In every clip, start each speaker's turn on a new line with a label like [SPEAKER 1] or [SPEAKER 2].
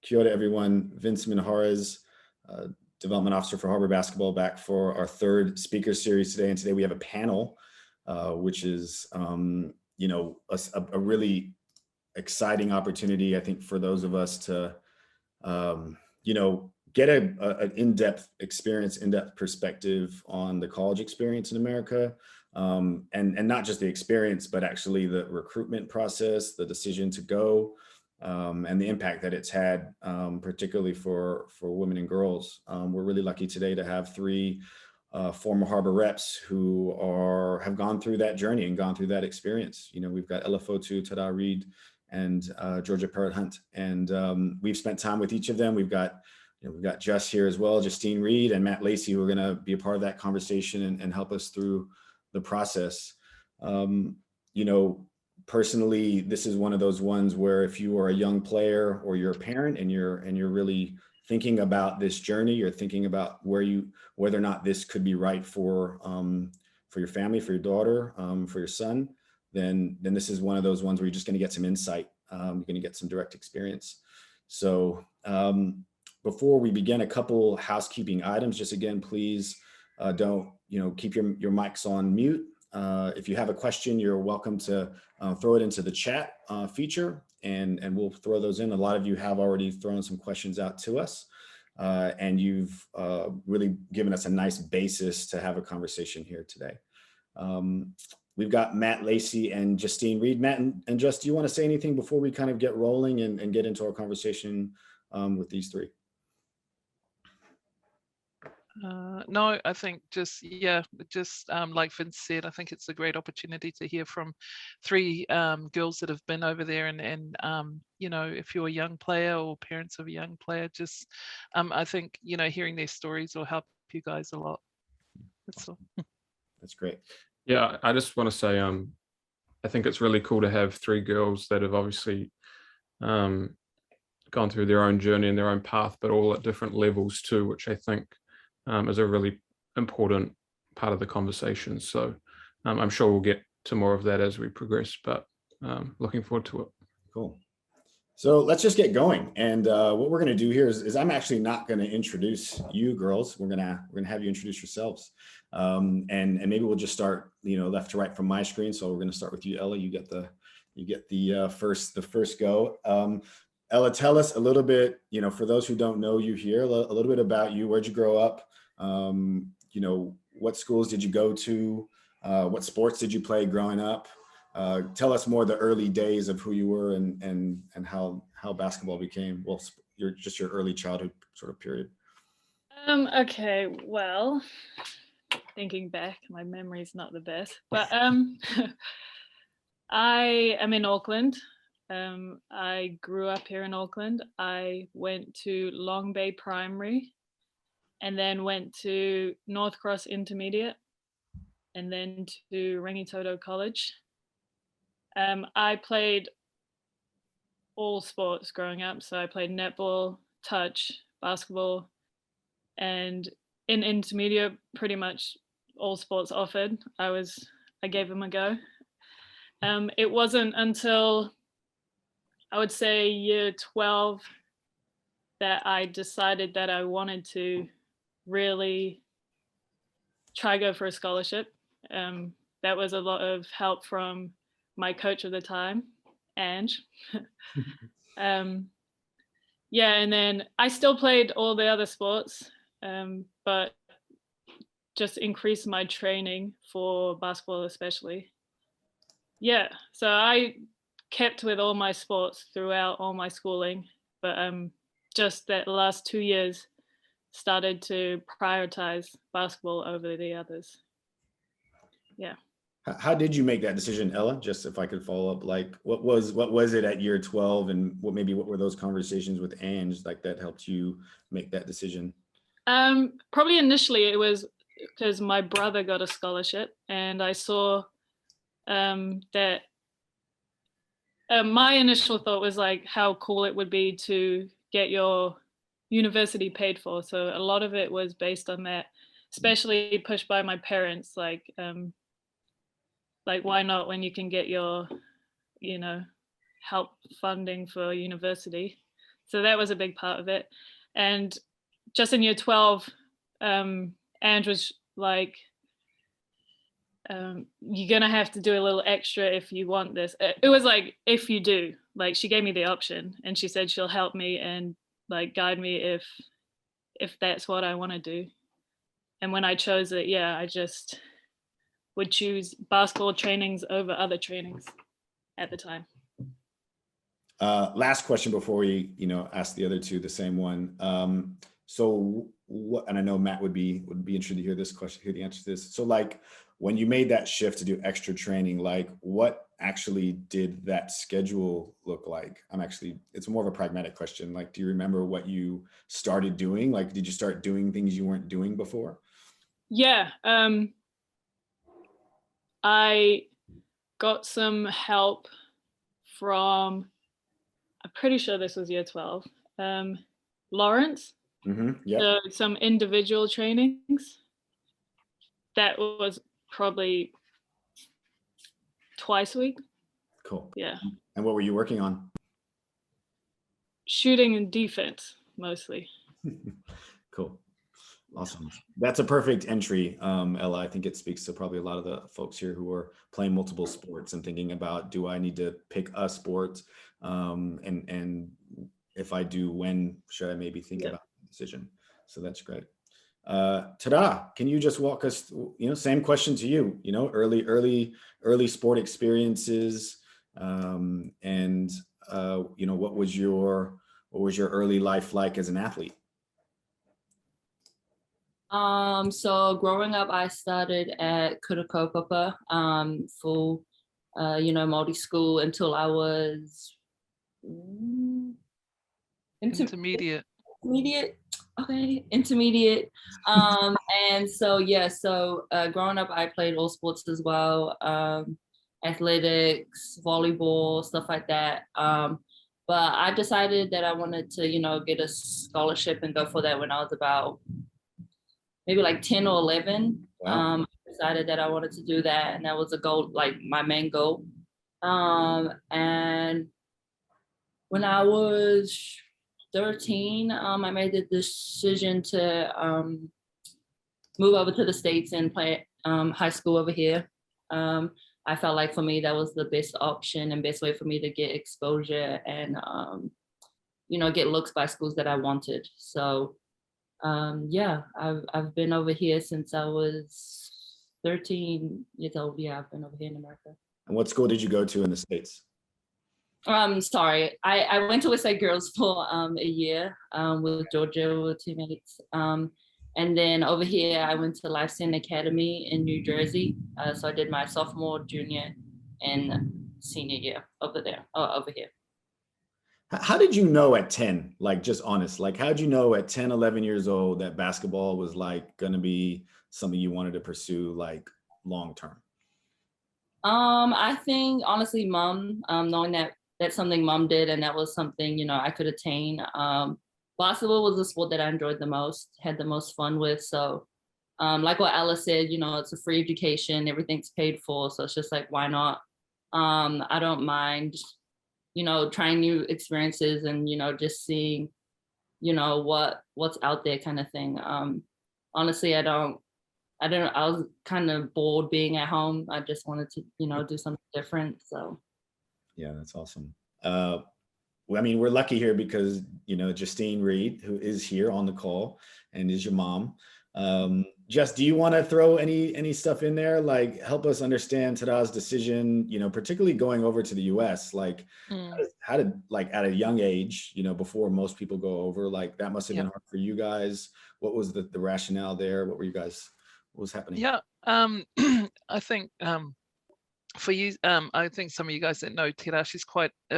[SPEAKER 1] Kia ora, everyone. Vince Minjares, Development Officer for Harbour Basketball, back for our third speaker series today. And today we have a panel, which is, you know, a really exciting opportunity, I think, for those of us to, you know, get an in-depth experience, in-depth perspective on the college experience in America. And not just the experience, but actually the recruitment process, the decision to go, and the impact that it's had, particularly for women and girls. We're really lucky today to have three former Harbour reps who have gone through that journey and gone through that experience. You know, we've got Fotu, Tera, and Georgia Perrot-Hunt, and we've spent time with each of them. We've got Jess here as well, Justine Reed and Matt Lacey, who are going to be a part of that conversation and help us through the process. You know, personally, this is one of those ones where if you are a young player or you're a parent and you're really thinking about this journey, you're thinking about whether or not this could be right for your family, for your daughter, for your son, then this is one of those ones where you're just going to get some insight. You're going to get some direct experience. So before we begin, a couple housekeeping items. Just again, please don't keep your mics on mute. If you have a question, you're welcome to throw it into the chat feature, and we'll throw those in. A lot of you have already thrown some questions out to us, and you've really given us a nice basis to have a conversation here today. We've got Matt Lacey and Justine Reed. Matt and Just, do you want to say anything before we kind of get rolling and get into our conversation with these three?
[SPEAKER 2] No, I think just like Vince said, I think it's a great opportunity to hear from three girls that have been over there, and you know, if you're a young player or parents of a young player, just I think, you know, hearing their stories will help you guys a lot. That's all.
[SPEAKER 1] That's great.
[SPEAKER 3] Yeah, I just want to say I think it's really cool to have three girls that have obviously gone through their own journey and their own path, but all at different levels too, which I think is a really important part of the conversation. So I'm sure we'll get to more of that as we progress, but looking forward to it.
[SPEAKER 1] Cool. So let's just get going. And what we're going to do here is I'm actually not going to introduce you girls. We're going to have you introduce yourselves. And maybe we'll just start, you know, left to right from my screen. So we're going to start with you, Ella. You get the first go. Ella, tell us a little bit, you know, for those who don't know you here, a little bit about you. Where'd you grow up? You know, what schools did you go to? What sports did you play growing up? Tell us more the early days of who you were and how basketball became, well, your early childhood sort of period.
[SPEAKER 4] Okay, well, thinking back, my memory's not the best, but I am in Auckland. I grew up here in Auckland. I went to Long Bay Primary and then went to North Cross Intermediate and then to Rangitoto College. I played all sports growing up. So I played netball, touch, basketball, and in intermediate, pretty much all sports offered. I gave them a go. It wasn't until I would say year 12 that I decided that I wanted to really try go for a scholarship. That was a lot of help from my coach at the time, Ange. Yeah, and then I still played all the other sports, but just increased my training for basketball especially. Yeah, so I kept with all my sports throughout all my schooling, but just that last 2 years started to prioritize basketball over the others. Yeah.
[SPEAKER 1] How did you make that decision, Ella? Just if I could follow up, like what was it at year 12, and what were those conversations with Ange like that helped you make that decision?
[SPEAKER 4] Probably initially it was because my brother got a scholarship, and I saw that my initial thought was like how cool it would be to get your university paid for. So a lot of it was based on that, especially pushed by my parents, like why not when you can get your, you know, help funding for university. So that was a big part of it. And just in year 12, Ange was like, you're gonna have to do a little extra if you want this. It was like, if you do, like, she gave me the option, and she said she'll help me and like guide me if that's what I want to do. And when I chose it, yeah, I just would choose basketball trainings over other trainings at the time.
[SPEAKER 1] Last question before we, ask the other two the same one. So what, and I know Matt would be interested to hear this question, hear the answer to this. So like, when you made that shift to do extra training, like what actually did that schedule look like? It's more of a pragmatic question. Like, do you remember what you started doing? Like, did you start doing things you weren't doing before?
[SPEAKER 4] Yeah. I got some help from, I'm pretty sure this was year 12, Lawrence.
[SPEAKER 1] Yeah.
[SPEAKER 4] So some individual trainings. That was probably twice a week.
[SPEAKER 1] Cool.
[SPEAKER 4] Yeah.
[SPEAKER 1] And what were you working on?
[SPEAKER 4] Shooting and defense, mostly.
[SPEAKER 1] Cool. Awesome. That's a perfect entry, Ella. I think it speaks to probably a lot of the folks here who are playing multiple sports and thinking about, do I need to pick a sport? And if I do, when should I maybe think about the decision? So that's great. Tera, can you just walk us through, same question to you, early sport experiences, and what was your early life like as an athlete?
[SPEAKER 5] So growing up, I started at Kuraupapa, full, multi-school until I was
[SPEAKER 2] Intermediate.
[SPEAKER 5] Intermediate. And so, growing up, I played all sports as well, athletics, volleyball, stuff like that. But I decided that I wanted to, get a scholarship and go for that when I was about maybe like 10 or 11.
[SPEAKER 1] Wow.
[SPEAKER 5] I decided that I wanted to do that, and that was a goal, like my main goal. And when I was 13, I made the decision to move over to the States and play high school over here. I felt like for me that was the best option and best way for me to get exposure and get looks by schools that I wanted. So I've been over here since I was 13 years old. Yeah, I've been over here in America.
[SPEAKER 1] And what school did you go to in the States?
[SPEAKER 5] Sorry, I went to Westside Girls for a year with Georgia, with teammates. And then over here, I went to Lifesaving Academy in New Jersey. So I did my sophomore, junior, and senior year over here.
[SPEAKER 1] How did you know at 10, like just honest, like how did you know at 10, 11 years old that basketball was like going to be something you wanted to pursue like long term?
[SPEAKER 5] I think honestly, mom, knowing that that's something mom did and that was something, I could attain. Basketball was the sport that I enjoyed the most, had the most fun with. So like what Alice said, it's a free education, everything's paid for. So it's just like, why not? I don't mind, trying new experiences and, just seeing, what's out there kind of thing. Honestly, I was kind of bored being at home. I just wanted to, do something different. So.
[SPEAKER 1] Yeah, that's awesome. Well, I mean, we're lucky here because, Justine Reed, who is here on the call and is your mom. Jess, do you want to throw any stuff in there? Like help us understand Tera's decision, particularly going over to the US, like how did like at a young age, before most people go over, like that must've been hard for you guys. What was the rationale there? What was happening?
[SPEAKER 2] Yeah, I think for you, I think some of you guys that know Tera, she's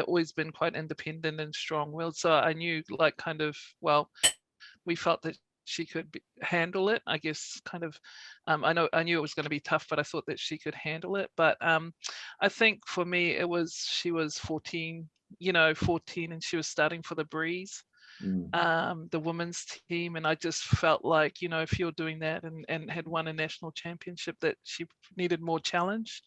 [SPEAKER 2] always been quite independent and strong-willed. So I knew like we felt that she could handle it, I guess, kind of. I knew it was going to be tough, but I thought that she could handle it. But I think for me, she was 14, 14, and she was starting for the Breeze, the women's team. And I just felt like, if you're doing that and had won a national championship, that she needed more challenge.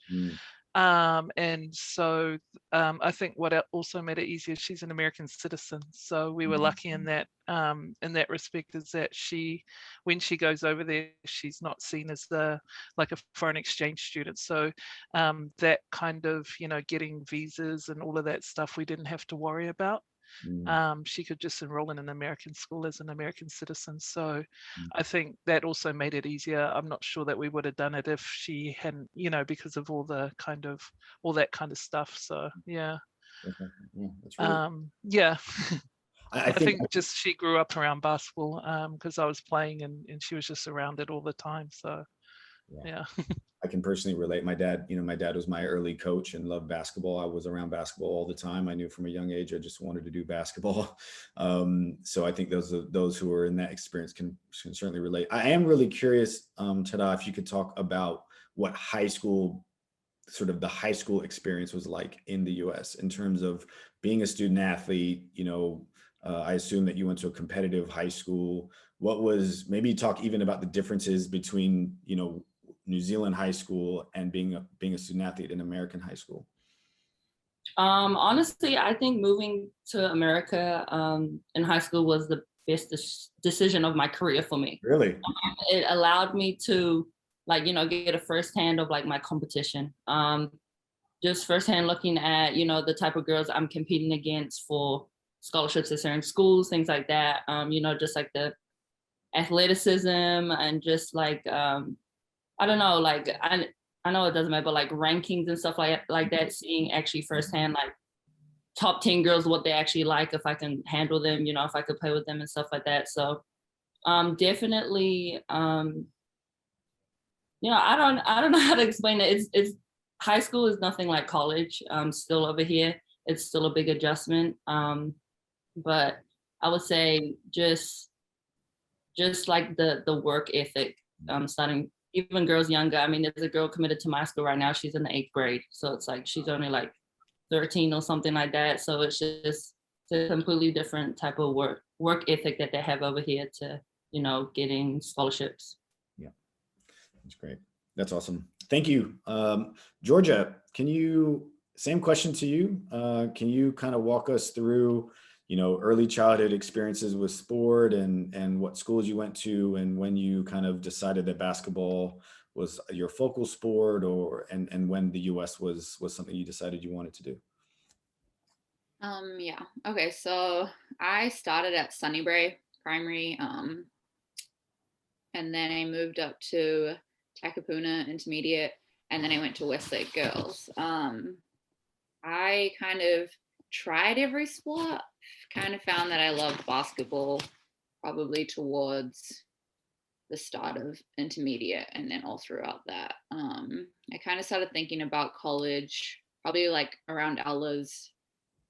[SPEAKER 2] And so I think what also made it easier, she's an American citizen. So we were lucky in that respect, is that when she goes over there, she's not seen as like a foreign exchange student. So that kind of, getting visas and all of that stuff, we didn't have to worry about. She could just enroll in an American school as an American citizen. So I think that also made it easier. I'm not sure that we would have done it if she hadn't, because of all that kind of stuff. So yeah.
[SPEAKER 1] That's really
[SPEAKER 2] Yeah.
[SPEAKER 1] I
[SPEAKER 2] I
[SPEAKER 1] think
[SPEAKER 2] think just she grew up around basketball because I was playing and she was just around it all the time. So yeah.
[SPEAKER 1] I can personally relate. My dad was my early coach and loved basketball. I was around basketball all the time. I knew from a young age I just wanted to do basketball. So I think those who are in that experience can certainly relate. I am really curious, Tera, if you could talk about what sort of the high school experience was like in the US in terms of being a student athlete. I assume that you went to a competitive high school. Maybe talk even about the differences between, New Zealand high school and being a student athlete in American high school.
[SPEAKER 5] Honestly, I think moving to America in high school was the best decision of my career for me.
[SPEAKER 1] Really?
[SPEAKER 5] It allowed me to get a firsthand of my competition. Just firsthand looking at, the type of girls I'm competing against for scholarships at certain schools, things like that. Just like the athleticism and just I don't know, I know it doesn't matter, but rankings and stuff like that, seeing actually firsthand top 10 girls, what they actually like, if I can handle them, if I could play with them and stuff like that. So definitely, I don't know how to explain it. It's high school is nothing like college. Still over here, it's still a big adjustment. But I would say just like the work ethic, starting even girls younger. I mean, there's a girl committed to my school right now. She's in the 8th grade. So it's she's only 13 or something like that. So it's just a completely different type of work ethic that they have over here to, getting scholarships.
[SPEAKER 1] Yeah, that's great. That's awesome. Thank you. Georgia, same question to you. Can you kind of walk us through, early childhood experiences with sport and what schools you went to and when you kind of decided that basketball was your focal sport and when the US was something you decided you wanted to do?
[SPEAKER 6] Yeah. Okay. So I started at Sunnybrae Primary, and then I moved up to Takapuna Intermediate, and then I went to Westlake Girls. I kind of tried every sport, kind of found that I loved basketball probably towards the start of intermediate, and then all throughout that. I kind of started thinking about college probably around Ella's,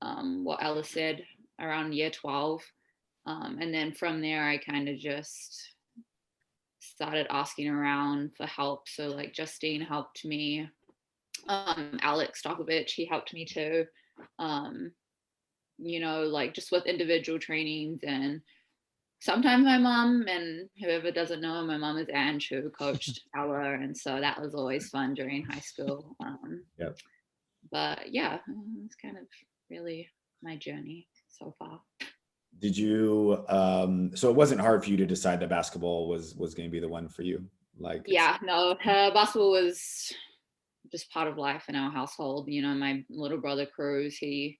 [SPEAKER 6] what Ella said, around year 12. And then from there, I kind of just started asking around for help. So Justine helped me. Alex Stokovich, he helped me too. Just with individual trainings, and sometimes my mom, and whoever doesn't know, my mom is Ange, who coached Ella, and so that was always fun during high school.
[SPEAKER 1] Yep.
[SPEAKER 6] But yeah, it's kind of really my journey so far.
[SPEAKER 1] Did you so it wasn't hard for you to decide that basketball was going to be the one for you?
[SPEAKER 6] Yeah, no, basketball was just part of life in our household. My little brother Cruz, he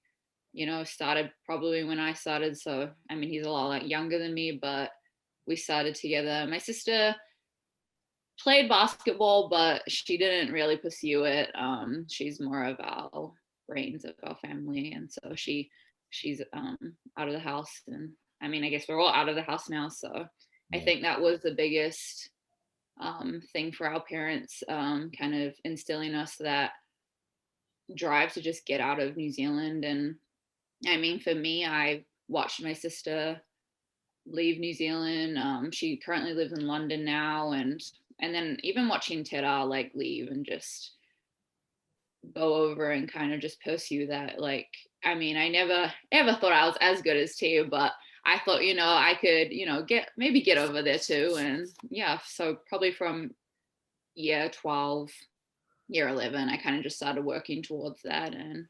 [SPEAKER 6] started probably when I started. So I mean, he's a lot younger than me, but we started together. My sister played basketball, but she didn't really pursue it. She's more of our brains of our family, and so she's out of the house. And I mean, I guess we're all out of the house now, so yeah. I think that was the biggest thing for our parents, kind of instilling us that drive to just get out of New Zealand. And I mean, for me, I watched my sister leave New Zealand. She currently lives in London now, and then even watching Tera leave and just go over and kind of just pursue that. I mean, I never ever thought I was as good as T, but I thought, I could, get over there too. And yeah, so probably from year 12 year 11, I kind of just started working towards that. And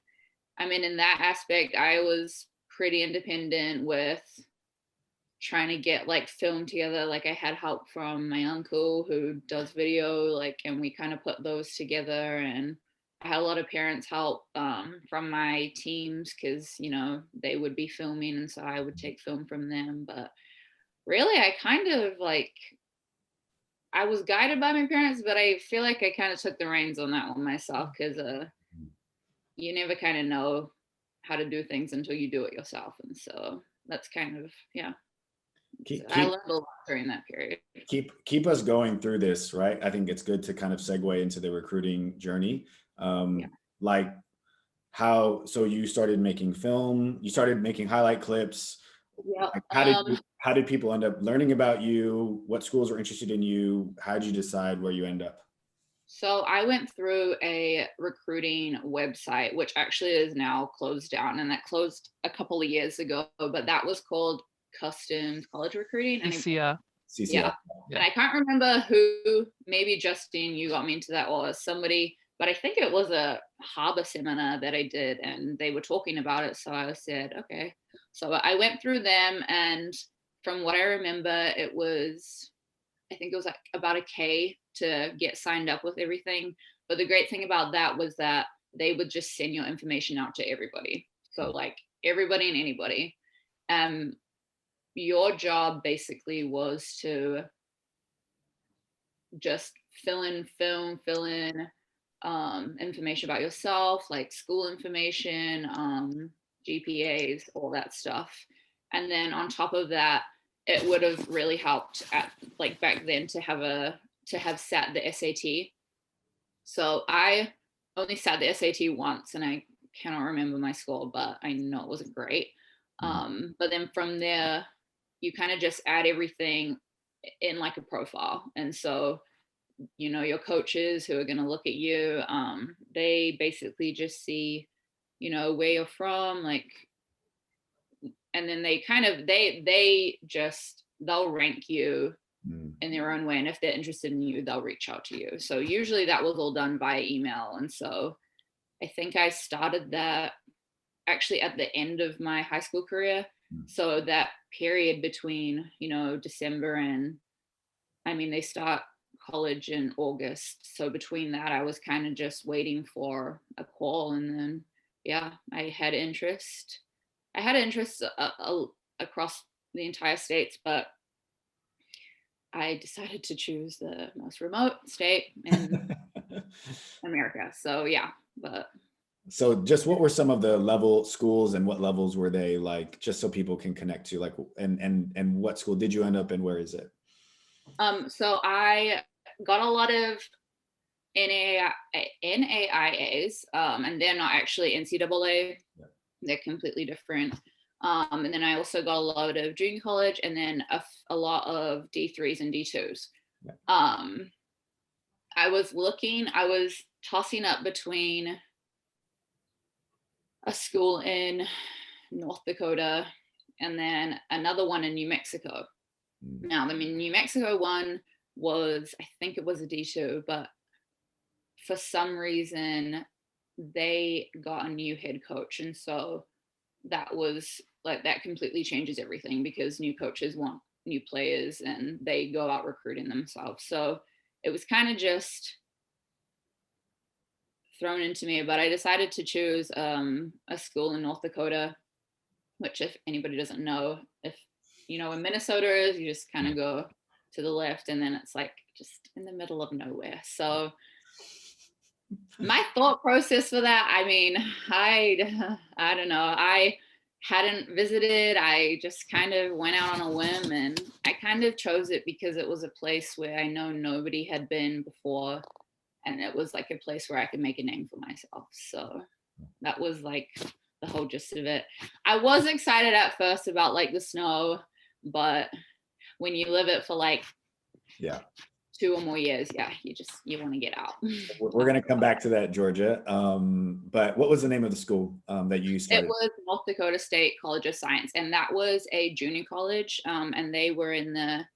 [SPEAKER 6] I mean, in that aspect, I was pretty independent with trying to get like film together. Like I had help from my uncle who does video, like, and we kind of put those together. And I had a lot of parents help from my teams because, you know, they would be filming, and so I would take film from them. But really, I kind of like, I was guided by my parents, but I feel like I kind of took the reins on that one myself, because you never kind of know how to do things until you do it yourself. And so that's kind of, yeah. I learned a lot during that period.
[SPEAKER 1] Keep us going through this, right? I think it's good to kind of segue into the recruiting journey. Like how, so you started making film, you started making highlight clips.
[SPEAKER 6] Yeah.
[SPEAKER 1] Like how did people end up learning about you? What schools were interested in you? How did you decide where you end up?
[SPEAKER 6] So I went through a recruiting website, which actually is now closed down, and that closed a couple of years ago, but that was called Customs College Recruiting. And
[SPEAKER 2] CCR.
[SPEAKER 6] Yeah. And I can't remember who, maybe Justine, you got me into that, or somebody, but I think it was a Harbour seminar that I did, and they were talking about it. So I said, okay. So I went through them, and from what I remember, it was, I think it was like about $1,000 to get signed up with everything. But the great thing about that was that they would just send your information out to everybody. So like everybody and anybody. Your job basically was to just fill in information about yourself, like school information, GPAs, all that stuff. And then on top of that, it would have really helped at like back then to have sat the SAT. So I only sat the SAT once, and I cannot remember my score, but I know it wasn't great. But then from there, you kind of just add everything in like a profile. And so, you know, your coaches who are going to look at you, they basically just see, you know, where you're from, like, and then they kind of, they'll rank you in their own way. And if they're interested in you, they'll reach out to you. So usually that was all done via email. And so I think I started that actually at the end of my high school career. So that period between, you know, December and, I mean, they start college in August. So between that, I was kind of just waiting for a call. And then, yeah, I had interest across the entire states, but I decided to choose the most remote state in America. So yeah, but.
[SPEAKER 1] So just what were some of the schools, and what levels were they, like, just so people can connect to, like, and what school did you end up in? Where is it?
[SPEAKER 6] So I got a lot of NAIAs, and they're not actually NCAA. Yeah. They're completely different. And then I also got a lot of junior college, and then a lot of D3s and D2s. Yeah. I was tossing up between a school in North Dakota and then another one in New Mexico. Now, the New Mexico one was, I think it was a D2, but for some reason they got a new head coach. And so that was like, that completely changes everything, because new coaches want new players and they go out recruiting themselves. So it was kind of just thrown into me, but I decided to choose a school in North Dakota, which, if anybody doesn't know, if you know where Minnesota is, you just kind of go to the left, and then it's like just in the middle of nowhere. So my thought process for that, I mean, I don't know. I hadn't visited. I just kind of went out on a whim, and I kind of chose it because it was a place where I know nobody had been before. And it was like a place where I could make a name for myself. So that was like the whole gist of it. I was excited at first about like the snow, but when you live it for like 2 or more years, you want to get out.
[SPEAKER 1] We're going to come back to that, Georgia. But what was the name of the school that you started?
[SPEAKER 6] It was North Dakota State College of Science, and that was a junior college, and they were in the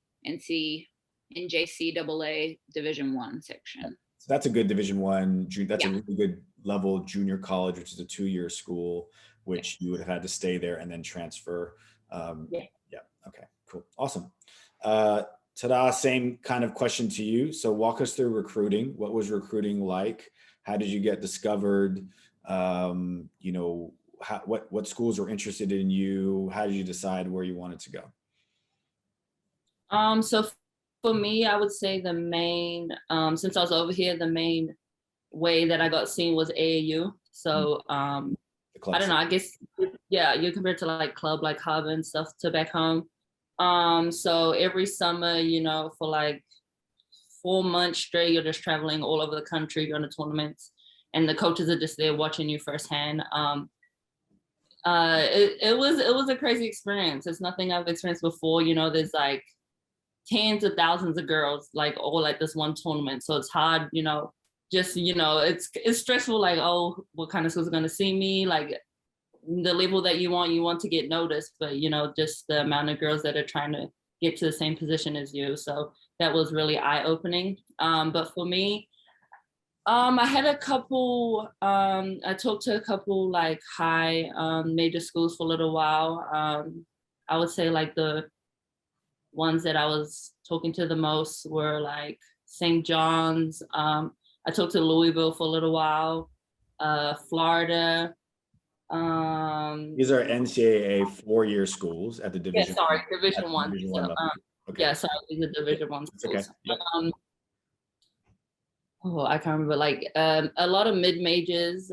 [SPEAKER 6] NJCAA Division I section.
[SPEAKER 1] So that's a good Division One. That's a
[SPEAKER 6] Yeah.
[SPEAKER 1] really good level junior college, which is a 2-year school, which you would have had to stay there and then transfer.
[SPEAKER 5] Yeah.
[SPEAKER 1] Yeah. Okay. Cool. Awesome. Tera, same kind of question to you. So walk us through recruiting. What was recruiting like? How did you get discovered? You know, what schools were interested in you? How did you decide where you wanted to go?
[SPEAKER 5] So for me, I would say the main, since I was over here, the main way that I got seen was AAU. So I don't know, I guess, yeah, you compare to like club like Harbour and stuff to back home. So every summer, you know, for like 4 months straight, you're just traveling all over the country, going to tournaments, and the coaches are just there watching you firsthand. It was a crazy experience. It's nothing I've experienced before. You know, there's like tens of thousands of girls like all at this one tournament, so it's hard, you know, just, you know, it's stressful, like, oh, what kind of schools are going to see me, like the level that you want to get noticed, but you know, just the amount of girls that are trying to get to the same position as you. So that was really eye-opening. But for me, I had a couple, I talked to a couple like high major schools for a little while. I would say like the ones that I was talking to the most were like St. John's. I talked to Louisville for a little while, Florida.
[SPEAKER 1] These are NCAA 4-year schools at the Division.
[SPEAKER 5] Yeah, sorry, Division One.
[SPEAKER 1] Division One
[SPEAKER 5] So,
[SPEAKER 1] level. Okay.
[SPEAKER 5] yeah, sorry, these are Division One schools.
[SPEAKER 1] Okay. Yep.
[SPEAKER 5] Oh, I can't remember. Like a lot of mid majors,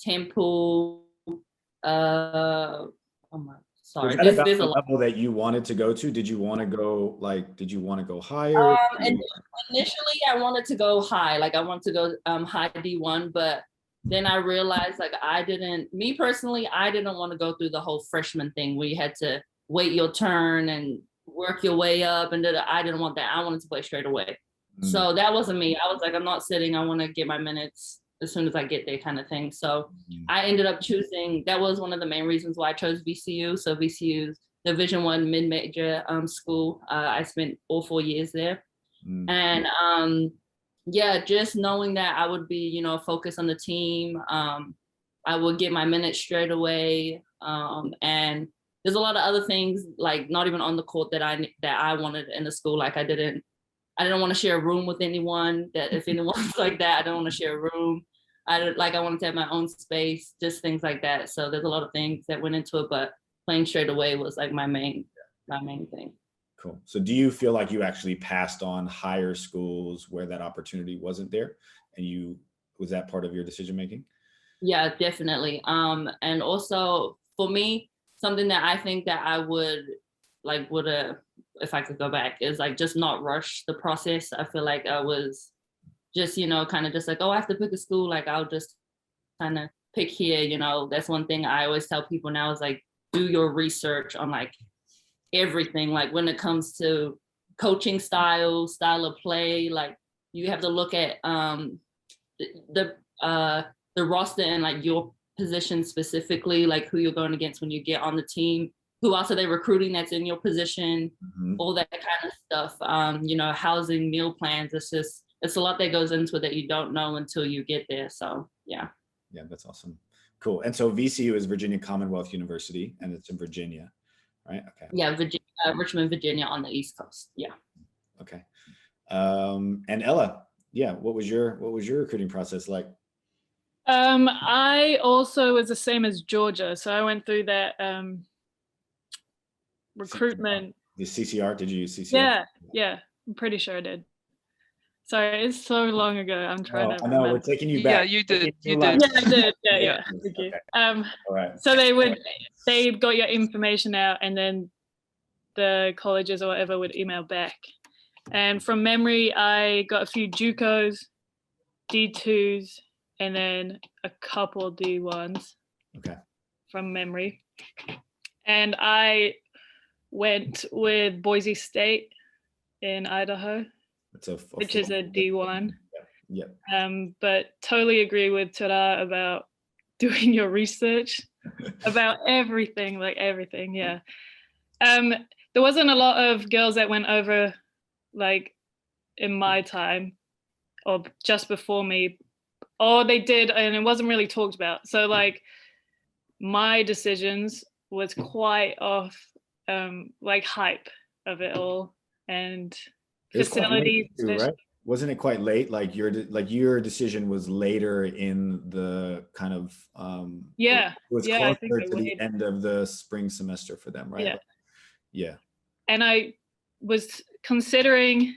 [SPEAKER 5] Temple. Oh my. Sorry,
[SPEAKER 1] Was that
[SPEAKER 5] there's
[SPEAKER 1] about
[SPEAKER 5] a
[SPEAKER 1] the
[SPEAKER 5] lot.
[SPEAKER 1] level that you wanted to go to? Did you want to go like? Did you want to go higher?
[SPEAKER 5] And initially, I wanted to go high. Like I wanted to go high D1, but then I realized like me personally, I didn't want to go through the whole freshman thing where you had to wait your turn and work your way up, and I didn't want that. I wanted to play straight away. So that wasn't me. I was like, I'm not sitting. I want to get my minutes as soon as I get there, kind of thing. So I ended up choosing. That was one of the main reasons why I chose VCU. So VCU's Division One mid-major school. I spent all 4 years there, and yeah, just knowing that I would be, you know, focused on the team. I would get my minutes straight away, and there's a lot of other things like not even on the court that I wanted in the school. Like I didn't want to share a room with anyone. That if anyone's like that, I don't want to share a room. I wanted to have my own space, just things like that. So there's a lot of things that went into it, but playing straight away was like my main thing.
[SPEAKER 1] Cool. So do you feel like you actually passed on higher schools where that opportunity wasn't there, and was that part of your decision making?
[SPEAKER 5] Yeah, definitely. And also for me, something that I think that I would have, if I could go back, is like just not rush the process. I feel like I was just, you know, kind of just like, oh, I have to pick a school. Like I'll just kind of pick here, you know. That's one thing I always tell people now is like, do your research on like everything. Like when it comes to coaching style of play, like you have to look at the roster and like your position specifically, like who you're going against when you get on the team. Who else are they recruiting that's in your position, all that kind of stuff. You know, housing, meal plans. It's a lot that goes into it that you don't know until you get there. So yeah.
[SPEAKER 1] Yeah, that's awesome. Cool. And so VCU is Virginia Commonwealth University, and it's in Virginia, right? Okay.
[SPEAKER 5] Yeah, Richmond, Virginia on the East Coast. Yeah.
[SPEAKER 1] Okay. And Ella, yeah, what was your recruiting process like?
[SPEAKER 4] I also was the same as Georgia. So I went through that recruitment.
[SPEAKER 1] The CCR, did you use CCR?
[SPEAKER 4] Yeah, I'm pretty sure I did. Sorry, it's so long ago. I'm trying to
[SPEAKER 1] I know, we're taking you back.
[SPEAKER 2] Yeah, you did.
[SPEAKER 4] Yeah, I did. Yeah. Thank you.
[SPEAKER 1] Okay. All right.
[SPEAKER 4] So they got your information out, and then the colleges or whatever would email back. And from memory, I got a few JUCOs, D2s, and then a couple D1s.
[SPEAKER 1] Okay.
[SPEAKER 4] From memory. And I went with Boise State in Idaho, which is a D1.
[SPEAKER 1] Yep.
[SPEAKER 4] But totally agree with Tera about doing your research about everything, like everything. Yeah. There wasn't a lot of girls that went over like in my time. or just before me, or they did, and it wasn't really talked about. So like my decisions was quite off like hype of it all, and
[SPEAKER 1] It was quite late
[SPEAKER 4] facilities,
[SPEAKER 1] too, right? Wasn't it quite late? Like your decision was later in the kind of
[SPEAKER 4] yeah,
[SPEAKER 1] it was
[SPEAKER 4] yeah, I think
[SPEAKER 1] closer
[SPEAKER 4] I
[SPEAKER 1] to the
[SPEAKER 4] would.
[SPEAKER 1] end of the spring semester for them, right?
[SPEAKER 4] Yeah.
[SPEAKER 1] Like, yeah.
[SPEAKER 4] And I was considering,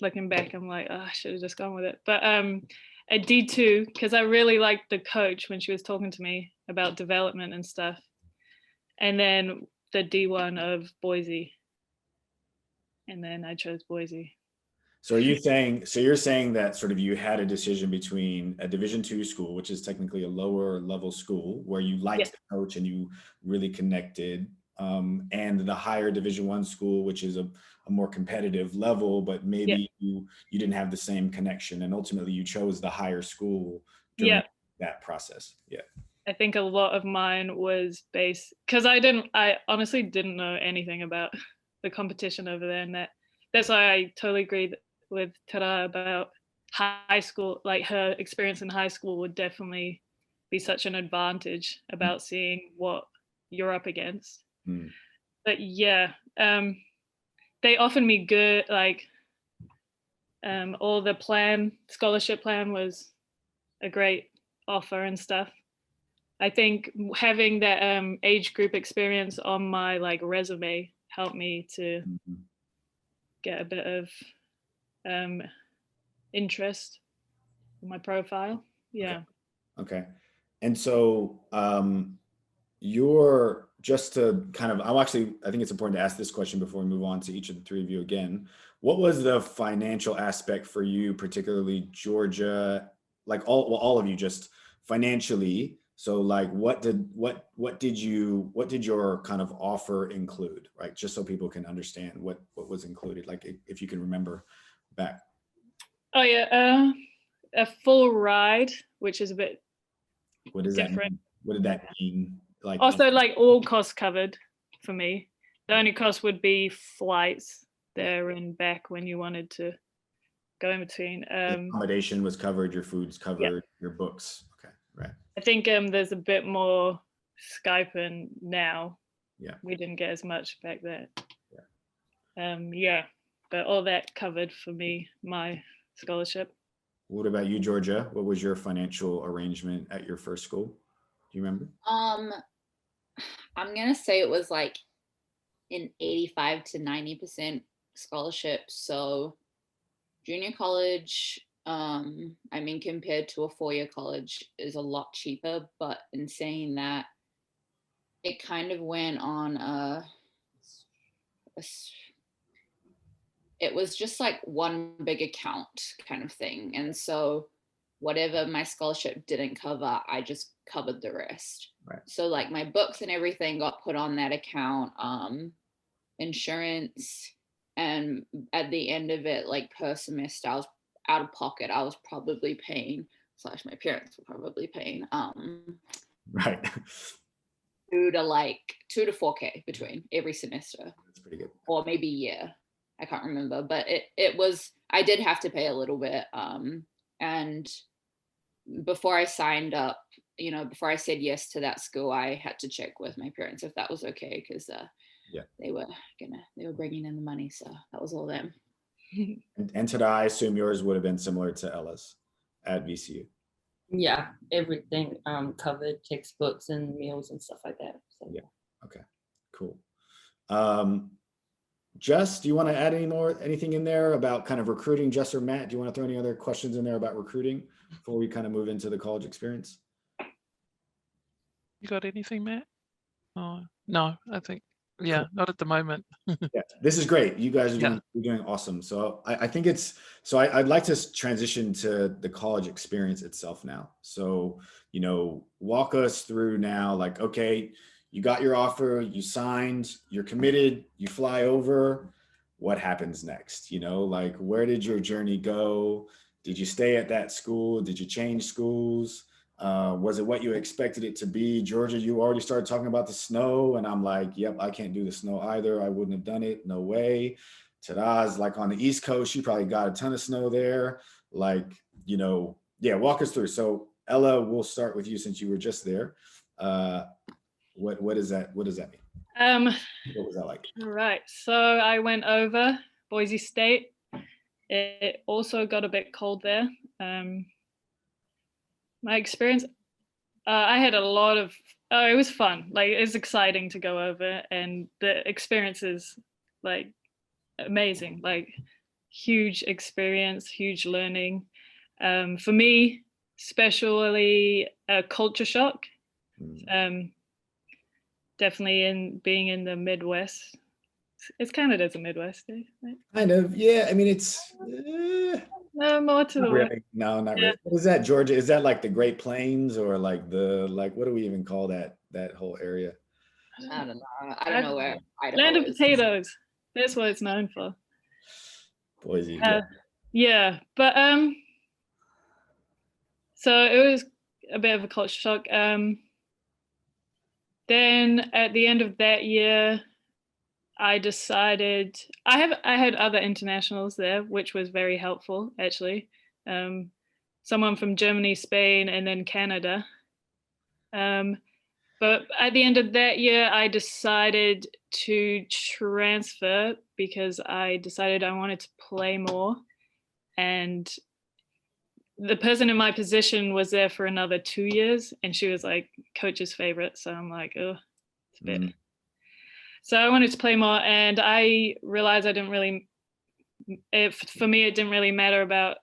[SPEAKER 4] looking back, I'm like, oh, I should have just gone with it. But a D2, because I really liked the coach when she was talking to me about development and stuff. And then the D1 of Boise. And then I chose Boise.
[SPEAKER 1] So you're saying that sort of you had a decision between a Division II school, which is technically a lower level school where you liked
[SPEAKER 4] Yeah.
[SPEAKER 1] the coach and you really connected, and the higher Division I school, which is a more competitive level, but maybe you didn't have the same connection, and ultimately you chose the higher school during that process. Yeah.
[SPEAKER 4] I think a lot of mine was based, because I honestly didn't know anything about the competition over there, and that's why I totally agree with Tera about high school. Like her experience in high school would definitely be such an advantage about seeing what you're up against. But yeah, they offered me good, like all the scholarship plan was a great offer and stuff. I think having that age group experience on my like resume helped me to get a bit of interest in my profile. Yeah.
[SPEAKER 1] Okay. And so you're just to kind of, I think it's important to ask this question before we move on to each of the three of you again. What was the financial aspect for you, particularly Georgia, like all of you, just financially? So like what did your kind of offer include, right? Just so people can understand what was included, like if you can remember back.
[SPEAKER 4] Oh yeah, a full ride, which is a bit
[SPEAKER 1] What does
[SPEAKER 4] different.
[SPEAKER 1] that mean? What did that mean? Like
[SPEAKER 4] also like all costs covered for me. The only cost would be flights there and back when you wanted to go in between.
[SPEAKER 1] Accommodation was covered, your food's covered, your books. Okay, right.
[SPEAKER 4] I think there's a bit more Skyping now.
[SPEAKER 1] Yeah.
[SPEAKER 4] We didn't get as much back then.
[SPEAKER 1] Yeah.
[SPEAKER 4] But all that covered for me, my scholarship.
[SPEAKER 1] What about you, Georgia? What was your financial arrangement at your first school? Do you remember?
[SPEAKER 6] I'm gonna say it was like an 85 to 90% scholarship. So junior college, I mean, compared to a four-year college is a lot cheaper, but in saying that, it kind of went on it was just like one big account kind of thing. And so whatever my scholarship didn't cover, I just covered the rest.
[SPEAKER 1] Right.
[SPEAKER 6] So like my books and everything got put on that account, insurance, and at the end of it, like per semester, I was out of pocket. I was probably paying, / my parents were probably paying,
[SPEAKER 1] right.
[SPEAKER 6] 2 to 4K between every semester.
[SPEAKER 1] That's pretty good.
[SPEAKER 6] Or maybe year. I can't remember, but it was, I did have to pay a little bit. And before I signed up, before I said yes to that school, I had to check with my parents if that was okay, because they were bringing in the money, so that was all them.
[SPEAKER 1] And Tera, I assume yours would have been similar to Ella's at VCU.
[SPEAKER 5] Yeah, everything covered, textbooks and meals and stuff like that. So.
[SPEAKER 1] Yeah. Okay. Cool. Jess, do you want to add anything in there about kind of recruiting? Jess or Matt, do you want to throw any other questions in there about recruiting before we kind of move into the college experience?
[SPEAKER 2] You got anything, Matt? Oh, no, I think, yeah, not at the moment.
[SPEAKER 1] Yeah, this is great. You guys are doing awesome. So I think I'd like to transition to the college experience itself now. So, walk us through now, like, okay, you got your offer, you signed, you're committed, you fly over. What happens next? Like, where did your journey go? Did you stay at that school? Did you change schools? Was it what you expected it to be? Georgia, you already started talking about the snow, and I'm like, yep, I can't do the snow either. I wouldn't have done it. No way. Tera's like on the East Coast. You probably got a ton of snow there. Like, you know, yeah, walk us through. So Ella, we'll start with you since you were just there. What does that mean? What was that like?
[SPEAKER 4] All right. So I went over Boise State. It also got a bit cold there. My experience, I had a lot of, it was fun. Like, it was exciting to go over, and the experience is like amazing, like huge experience, huge learning. For me, especially a culture shock. Definitely in being in the Midwest. It's Canada's a Midwest, right?
[SPEAKER 1] Kind of, yeah. I mean, it's
[SPEAKER 4] More to the
[SPEAKER 1] not
[SPEAKER 4] west.
[SPEAKER 1] really. No, not
[SPEAKER 4] Yeah.
[SPEAKER 1] really. What is that, Georgia? Is that like the Great Plains, or like what do we even call that whole area?
[SPEAKER 6] I don't know. I don't know where Idaho
[SPEAKER 4] Land of
[SPEAKER 6] is.
[SPEAKER 4] potatoes. That's what it's known for.
[SPEAKER 1] Boise.
[SPEAKER 4] Yeah, but so it was a bit of a culture shock. Then at the end of that year, I decided I had other internationals there, which was very helpful actually. Someone from Germany, Spain, and then Canada. But at the end of that year, I decided to transfer because I decided I wanted to play more. And the person in my position was there for another 2 years, and she was like coach's favorite. So I'm like, oh, it's a bit. So I wanted to play more, and I realized I didn't really, for me, it didn't really matter about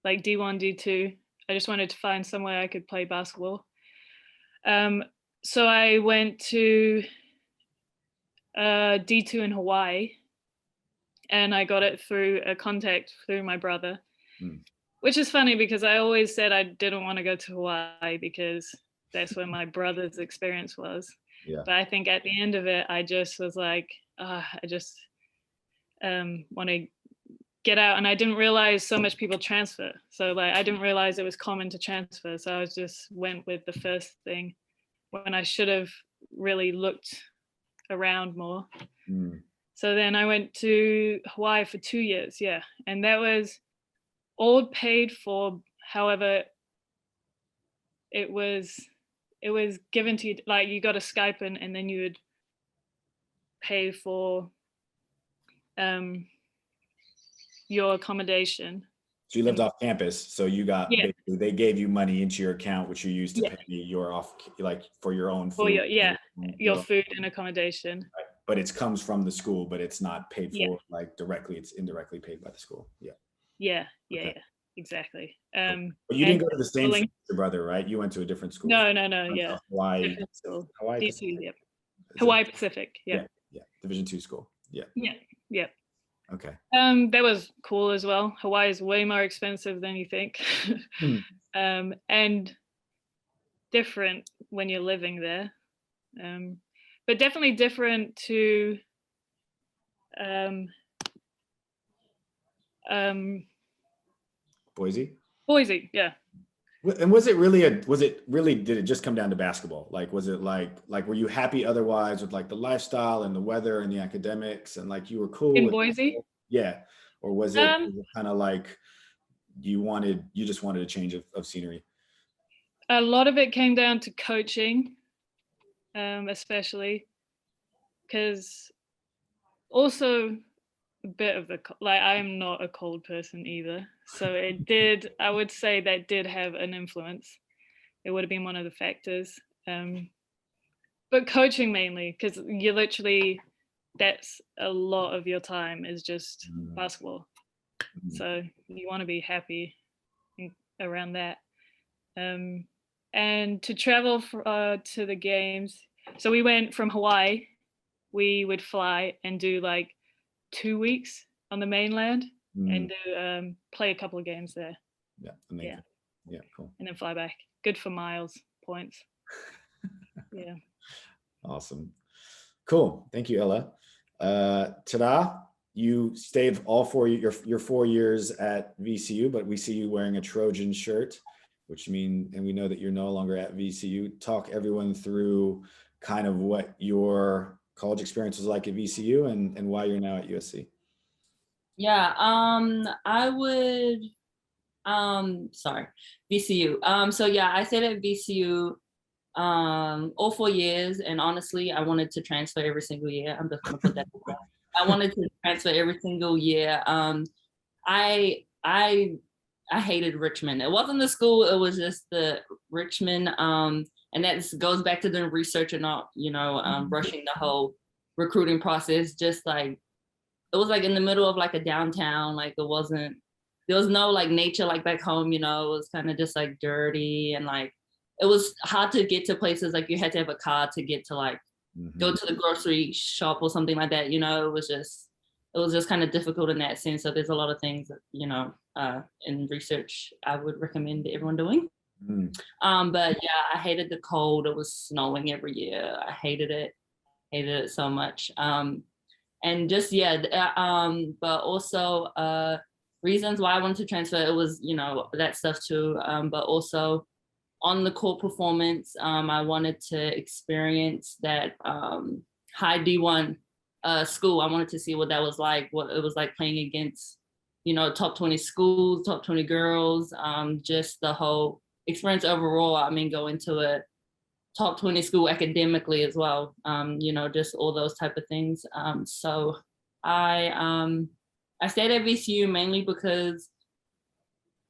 [SPEAKER 4] like D1, D2. I just wanted to find somewhere I could play basketball. So I went to D2 in Hawaii, and I got it through a contact through my brother, which is funny because I always said I didn't want to go to Hawaii because that's where my brother's experience was. Yeah. But I think at the end of it, I just was like, I just want to get out. And I didn't realize so much people transfer. So like, I didn't realize it was common to transfer. So I just went with the first thing when I should have really looked around more. So then I went to Hawaii for 2 years. Yeah. And that was all paid for. However, it was given to you, like you got a stipend and then you would pay for your accommodation.
[SPEAKER 1] So you lived off campus, so you got basically they gave you money into your account, which you used to pay your off, like for your own food.
[SPEAKER 4] For your food and accommodation.
[SPEAKER 1] Right. But it comes from the school, but it's not paid for like directly. It's indirectly paid by the school. Yeah,
[SPEAKER 4] exactly.
[SPEAKER 1] But you didn't go to the same school as your brother, right? You went to a different school.
[SPEAKER 4] No.
[SPEAKER 1] Hawaii.
[SPEAKER 4] Different school.
[SPEAKER 1] Hawaii
[SPEAKER 4] DC, Hawaii Pacific. Yeah.
[SPEAKER 1] Division II school. Yeah. Okay.
[SPEAKER 4] That was cool as well. Hawaii is way more expensive than you think. And different when you're living there. But definitely different to
[SPEAKER 1] Boise,
[SPEAKER 4] yeah.
[SPEAKER 1] And did it just come down to basketball? Like, was it like were you happy otherwise with like the lifestyle and the weather and the academics and like you were cool
[SPEAKER 4] in Boise?
[SPEAKER 1] Yeah. Or was it kind of like you just wanted a change of scenery?
[SPEAKER 4] A lot of it came down to coaching, especially because also a bit of I am not a cold person either. So I would say that did have an influence. It would have been one of the factors. But coaching mainly, because you literally, that's a lot of your time is just basketball. So you want to be happy around that. And to travel to the games. So we went from Hawaii, we would fly and do like 2 weeks on the mainland and do, play a couple of games there.
[SPEAKER 1] Yeah, amazing. Yeah, cool.
[SPEAKER 4] And then fly back. Good for miles, points. Yeah.
[SPEAKER 1] Awesome. Cool. Thank you, Ella. Tera, you stayed all your 4 years at VCU, but we see you wearing a Trojan shirt, and we know that you're no longer at VCU. Talk everyone through kind of what your college experience was like at VCU and why you're now at USC.
[SPEAKER 5] Yeah, I would, sorry, VCU. So yeah, I stayed at VCU all 4 years, and honestly, I wanted to transfer every single year. I'm just gonna put that there. I wanted to transfer every single year. I hated Richmond. It wasn't the school, it was just the Richmond. And that goes back to the research and not, rushing the whole recruiting process. Just like, it was like in the middle of like a downtown, like there was no like nature like back home, it was kind of just like dirty, and like it was hard to get to places. Like you had to have a car to get to like go to the grocery shop or something like that. It was just kind of difficult in that sense. So there's a lot of things that, in research I would recommend everyone doing. But yeah, I hated the cold. It was snowing every year. I hated it so much. And just, but also reasons why I wanted to transfer, it was, that stuff too. But also on the court performance, I wanted to experience that high D1 school. I wanted to see what that was like, what it was like playing against, top 20 schools, top 20 girls, just the whole experience overall. I mean, go into a top 20 school academically as well, just all those type of things. So I stayed at VCU mainly because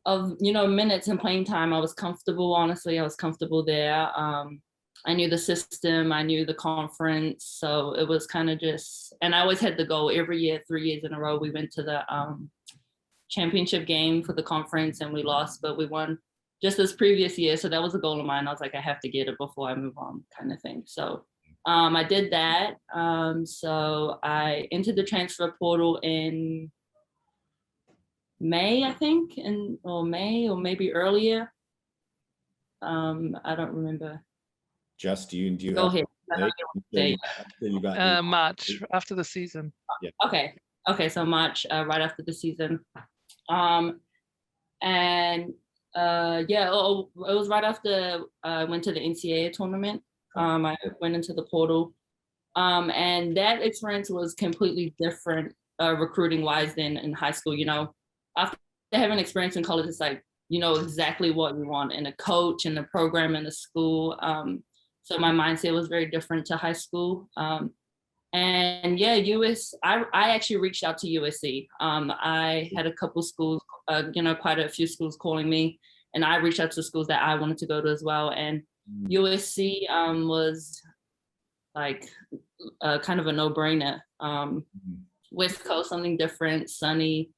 [SPEAKER 5] of, minutes and playing time. I was comfortable, honestly, I was comfortable there. I knew the system, I knew the conference. So it was kind of just, and I always had the goal every year, 3 years in a row, we went to the championship game for the conference and we lost, but we won just this previous year. So that was a goal of mine. I was like, I have to get it before I move on, kind of thing. So I did that. So I entered the transfer portal in May, I think, or May or maybe earlier. I don't remember.
[SPEAKER 1] Jess, do you
[SPEAKER 5] Go
[SPEAKER 1] have
[SPEAKER 5] ahead.
[SPEAKER 2] March after the season.
[SPEAKER 1] Yeah.
[SPEAKER 5] Okay, so March, right after the season. It was right after I went to the NCAA tournament. I went into the portal, and that experience was completely different recruiting wise than in high school. After having experience in college, it's like exactly what you want in a coach, in a program, in a school. So my mindset was very different to high school. And yeah, I actually reached out to USC. I had a couple schools, quite a few schools calling me, and I reached out to schools that I wanted to go to as well. And USC was like kind of a no-brainer. West Coast, something different, sunny.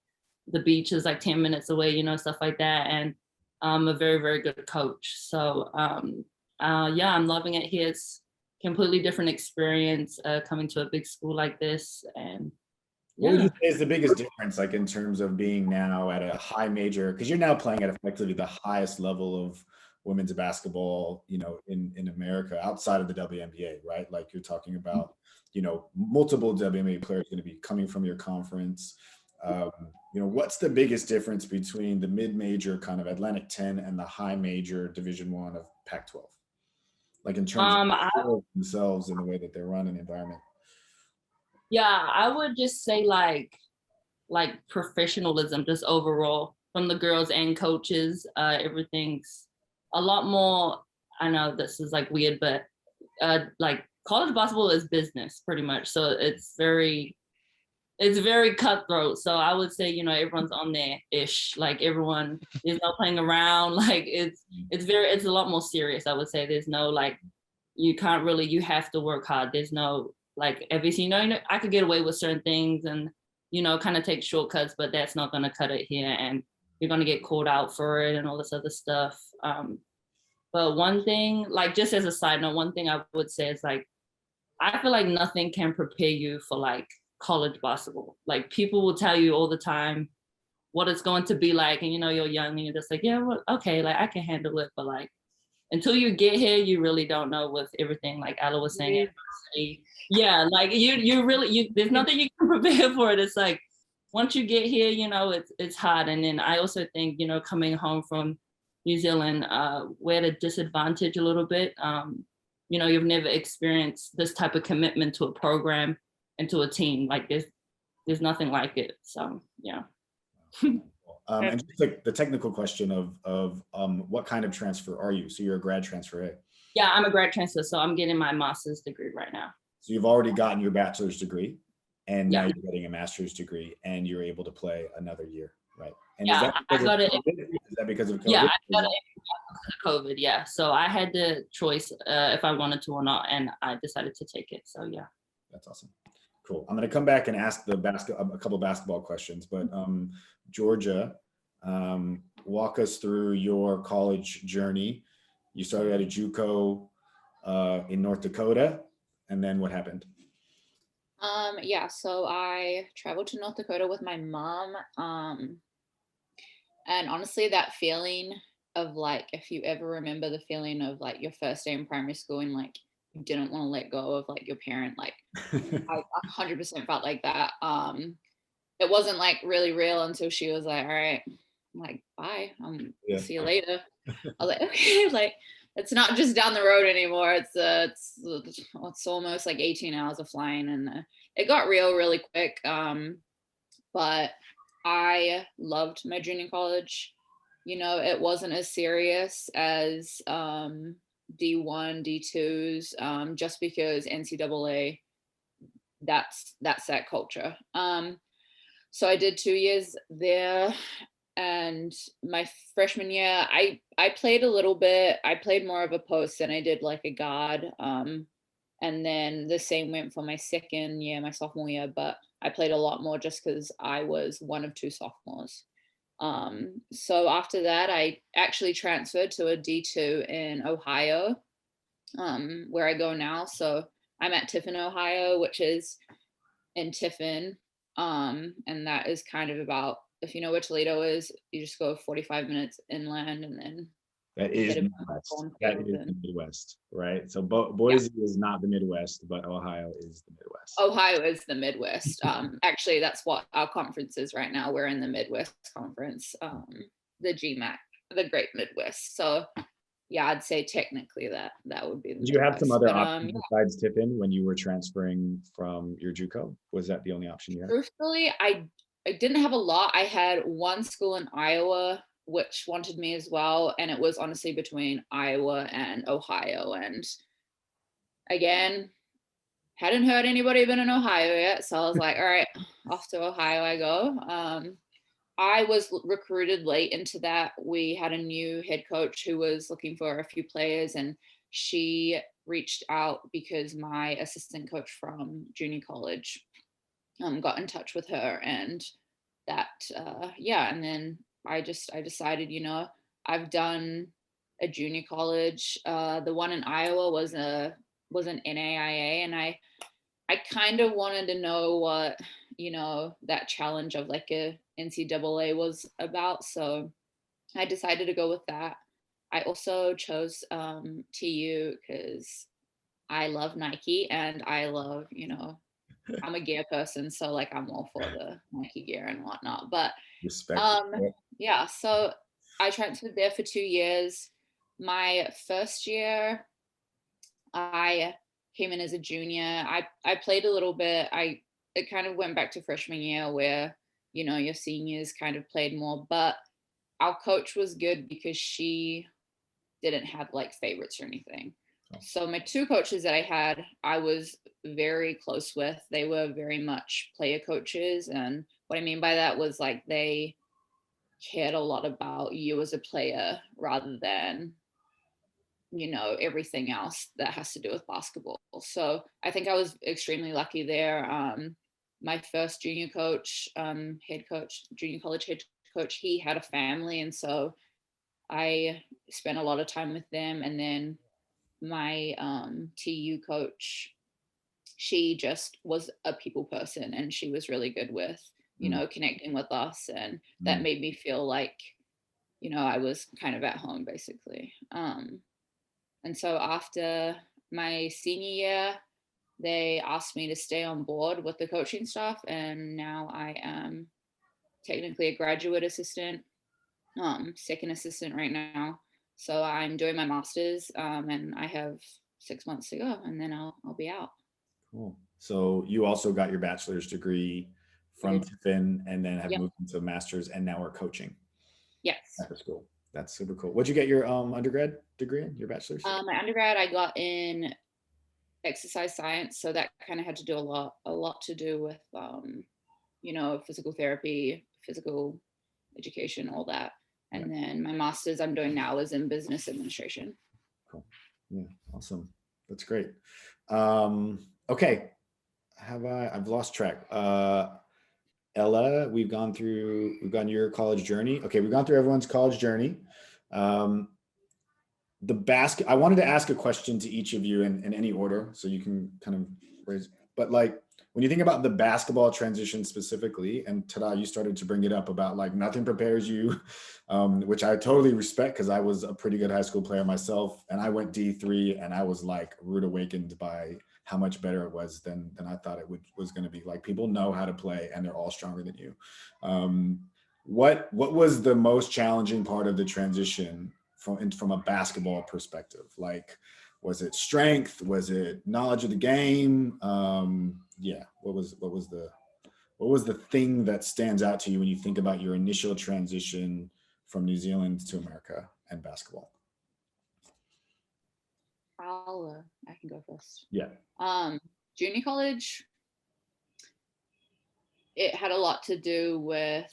[SPEAKER 5] The beach is like 10 minutes away, stuff like that. And a very, very good coach. So I'm loving it here. It's completely different experience coming to a big school like this. And
[SPEAKER 1] what would you say is the biggest difference, like in terms of being now at a high major, because you're now playing at effectively the highest level of women's basketball, in America outside of the WNBA, right? Like you're talking about, multiple WNBA players going to be coming from your conference. What's the biggest difference between the mid-major kind of Atlantic 10 and the high major Division I of Pac-12? Like in terms of themselves and the way that they're run in the environment.
[SPEAKER 5] Yeah, I would just say like professionalism, just overall from the girls and coaches. Everything's a lot more. I know this is like weird, but like college basketball is business pretty much. So it's very cutthroat. So I would say, everyone's on there ish. Like everyone, there's no playing around. Like it's a lot more serious. I would say there's no like, you have to work hard. There's no like everything, I could get away with certain things and, kind of take shortcuts, but that's not going to cut it here. And you're going to get called out for it and all this other stuff. But one thing, like just as a side note, one thing I would say is like, I feel like nothing can prepare you for like college basketball. Like people will tell you all the time what it's going to be like, and you're young and you're just like, yeah, well, okay, like I can handle it, but like until you get here, you really don't know with everything. Like Ella was saying, yeah, like you really there's nothing you can prepare for it. It's like once you get here, it's hard. And then I also think coming home from New Zealand, we're at a disadvantage a little bit. you've never experienced this type of commitment to a program and to a team. Like there's nothing like it. So yeah.
[SPEAKER 1] And just like the technical question of what kind of transfer are you? So you're a grad transfer, eh?
[SPEAKER 5] Yeah, I'm a grad transfer, so I'm getting my master's degree right now.
[SPEAKER 1] So you've already gotten your bachelor's degree, and now
[SPEAKER 5] Yeah.
[SPEAKER 1] you're getting a master's degree, and you're able to play another year, right? And
[SPEAKER 5] Yeah,
[SPEAKER 1] is that
[SPEAKER 5] I
[SPEAKER 1] because
[SPEAKER 5] got
[SPEAKER 1] of
[SPEAKER 5] it.
[SPEAKER 1] COVID? Is that because of COVID?
[SPEAKER 5] Yeah, I got it because of COVID. Yeah, so I had the choice if I wanted to or not, and I decided to take it. So yeah.
[SPEAKER 1] That's awesome. Cool. I'm going to come back and ask a couple basketball questions, but Georgia, walk us through your college journey. You started at a JUCO in North Dakota, and then what happened?
[SPEAKER 6] Yeah, so I traveled to North Dakota with my mom. And honestly, that feeling of like, if you ever remember the feeling of like your first day in primary school and like you didn't want to let go of like your parent, like I 100% felt like that. It wasn't like really real until she was like, all right, I'm like, bye, see you later. I was like, okay, like it's not just down the road anymore. It's almost like 18 hours of flying, and it got real really quick. But I loved my junior college. It wasn't as serious as D1, D2s, just because NCAA, that's that culture. So I did 2 years there, and my freshman year, I played a little bit. I played more of a post than I did like a guard. And then the same went for my second year, my sophomore year, but I played a lot more just because I was one of 2 sophomores. So after that, I actually transferred to a D2 in Ohio, where I go now. So I'm at Tiffin, Ohio, which is in Tiffin. And that is kind of about, if you know where Toledo is, you just go 45 minutes inland and then
[SPEAKER 1] That is Midwest. That is the Midwest, right? So Boise is not the Midwest, but Ohio is the Midwest.
[SPEAKER 6] Ohio is the Midwest. Actually, that's what our conference is right now. We're in the Midwest Conference, the GMAC, the Great Midwest. So yeah, I'd say technically that would be the
[SPEAKER 1] Did you have some other
[SPEAKER 6] But,
[SPEAKER 1] options besides Tiffin when you were transferring from your JUCO? Was that the only option you had?
[SPEAKER 6] Truthfully, I didn't have a lot. I had one school in Iowa which wanted me as well, and it was honestly between Iowa and Ohio. And again, hadn't heard anybody been in Ohio yet, so I was like, all right, off to Ohio I go. I was recruited late into that. We had a new head coach who was looking for a few players, and she reached out because my assistant coach from junior college got in touch with her, and that and then I decided, I've done a junior college. The one in Iowa was an NAIA, and I kind of wanted to know what, that challenge of like a NCAA was about. So I decided to go with that. I also chose TU because I love Nike, and I love, I'm a gear person, so like I'm all for the Nike gear and whatnot. But
[SPEAKER 1] Respect.
[SPEAKER 6] yeah, so I transferred there for 2 years. My first year, I came in as a junior. I played a little bit. It kind of went back to freshman year where, your seniors kind of played more, but our coach was good because she didn't have like favorites or anything. So my 2 coaches that I had, I was very close with. They were very much player coaches. And what I mean by that was like they cared a lot about you as a player rather than, everything else that has to do with basketball. So I think I was extremely lucky there. My first junior coach, head coach, junior college head coach, he had a family. And so I spent a lot of time with them. And then my TU coach, she just was a people person, and she was really good with, connecting with us. And that made me feel like, I was kind of at home basically. And so after my senior year, they asked me to stay on board with the coaching staff. And now I am technically a graduate assistant, second assistant right now. So I'm doing my master's, and I have 6 months to go, and then I'll be out.
[SPEAKER 1] Cool. So you also got your bachelor's degree from Tiffin and then have
[SPEAKER 6] Yep.
[SPEAKER 1] moved into a master's and now are coaching
[SPEAKER 6] Yes.
[SPEAKER 1] after school. That's super cool. What'd you get your undergrad degree in, your bachelor's?
[SPEAKER 6] My undergrad, I got in exercise science, so that kind of had to do a lot to do with physical therapy, physical education, all that. And then my master's I'm doing now is in business administration.
[SPEAKER 1] Cool. Yeah, awesome. That's great. Okay. I've lost track. Ella, we've gone your college journey. Okay, we've gone through everyone's college journey. I wanted to ask a question to each of you in any order, so you can kind of raise, but like, when you think about the basketball transition specifically, and Tera, you started to bring it up about like nothing prepares you, which I totally respect because I was a pretty good high school player myself, and I went D3 and I was like rude awakened by how much better it was than I thought it was going to be. Like, people know how to play and they're all stronger than you. What was the most challenging part of the transition from a basketball perspective? Like, was it strength? Was it knowledge of the game? Yeah. What was the thing that stands out to you when you think about your initial transition from New Zealand to America and basketball?
[SPEAKER 6] I can go first.
[SPEAKER 1] Yeah.
[SPEAKER 6] Junior college, it had a lot to do with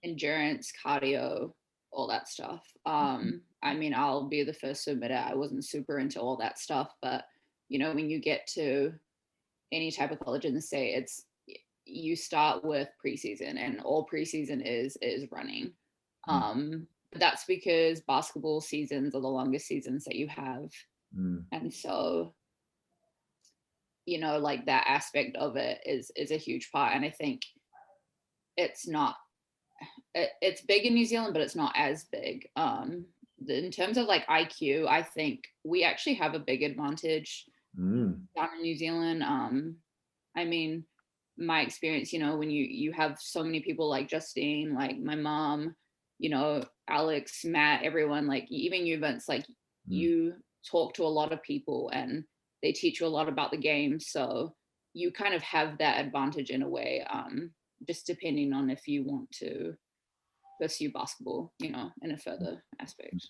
[SPEAKER 6] endurance, cardio, all that stuff. I mean, I'll be the first to admit it, I wasn't super into all that stuff, but when you get to any type of college in the state, you start with preseason, and all preseason is running. But that's because basketball seasons are the longest seasons that you have. And so, like, that aspect of it is a huge part. And I think it's big in New Zealand, but it's not as big. In terms of like IQ, I think we actually have a big advantage down in New Zealand. I mean, my experience, when you have so many people like Justine, like my mom, Alex, Matt, everyone, like even you, Vince, like you talk to a lot of people and they teach you a lot about the game. So you kind of have that advantage in a way, just depending on if you want to pursue basketball, in a further aspect.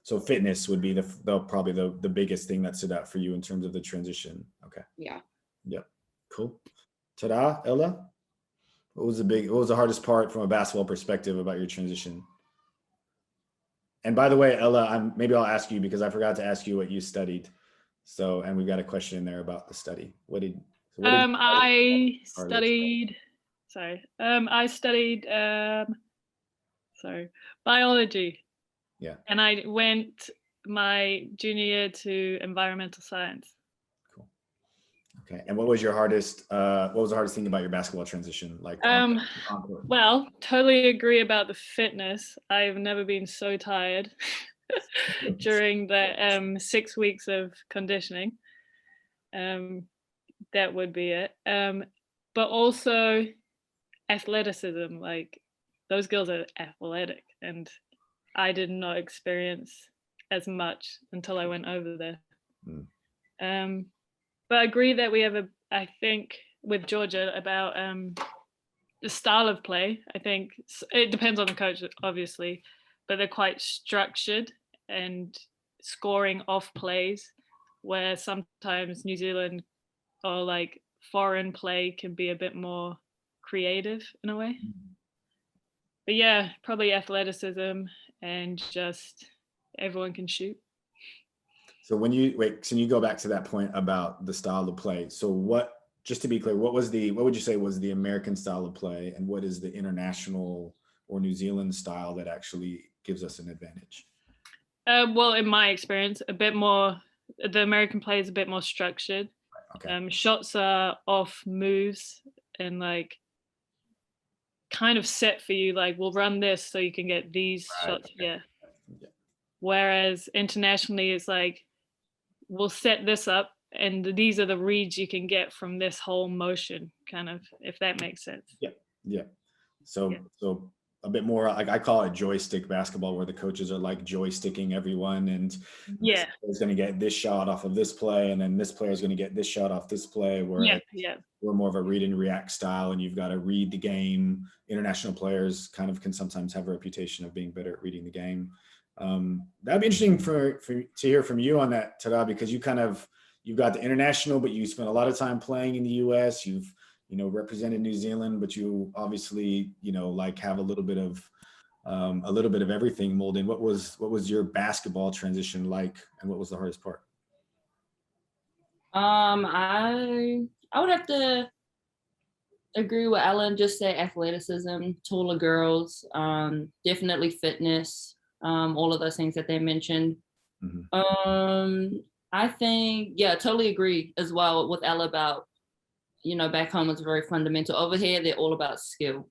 [SPEAKER 1] So fitness would be probably the biggest thing that stood out for you in terms of the transition. Okay.
[SPEAKER 6] Yeah.
[SPEAKER 1] Yep. Cool. Tera, Ella, what was the hardest part from a basketball perspective about your transition? And by the way, Ella, maybe I'll ask you because I forgot to ask you what you studied. So, and we've got a question in there about the study.
[SPEAKER 4] I studied biology.
[SPEAKER 1] Yeah.
[SPEAKER 4] And I went my junior year to environmental science.
[SPEAKER 1] Cool. Okay. And what was the hardest thing about your basketball transition? Like,
[SPEAKER 4] well, totally agree about the fitness. I've never been so tired during the 6 weeks of conditioning. That would be it. But also athleticism, like those girls are athletic, and I did not experience as much until I went over there. But I agree that we have I think with Georgia about the style of play. I think it depends on the coach, obviously, but they're quite structured and scoring off plays, where sometimes New Zealand or like foreign play can be a bit more creative in a way. But yeah, probably athleticism and just everyone can shoot.
[SPEAKER 1] So when you go back to that point about the style of play. So just to be clear, what would you say was the American style of play, and what is the international or New Zealand style that actually gives us an advantage?
[SPEAKER 4] Well, in my experience, the American play is a bit more structured. Okay. Shots are off moves and like kind of set for you, like we'll run this so you can get these shots. Okay. Yeah. Whereas internationally, it's like we'll set this up and these are the reads you can get from this whole motion, kind of, if that makes sense.
[SPEAKER 1] Yeah. So a bit more like, I call it joystick basketball, where the coaches are like joysticking everyone, and
[SPEAKER 4] Yeah.
[SPEAKER 1] is going to get this shot off of this play, and then this player is going to get this shot off this play, where
[SPEAKER 4] Yeah.
[SPEAKER 1] we're more of a read and react style, and you've got to read the game. International players kind of can sometimes have a reputation of being better at reading the game. That'd be interesting to hear from you on that, Tera, because you've got the international, but you spent a lot of time playing in the US. You've, represented New Zealand, but you obviously, like have a little bit of everything molded in. What was your basketball transition like, and what was the hardest part?
[SPEAKER 5] I would have to agree with Ellen, just say athleticism, taller girls, definitely fitness, all of those things that they mentioned.
[SPEAKER 1] Mm-hmm.
[SPEAKER 5] I think, yeah, totally agree as well with Ella about, back home it's very fundamental. Over here, they're all about skill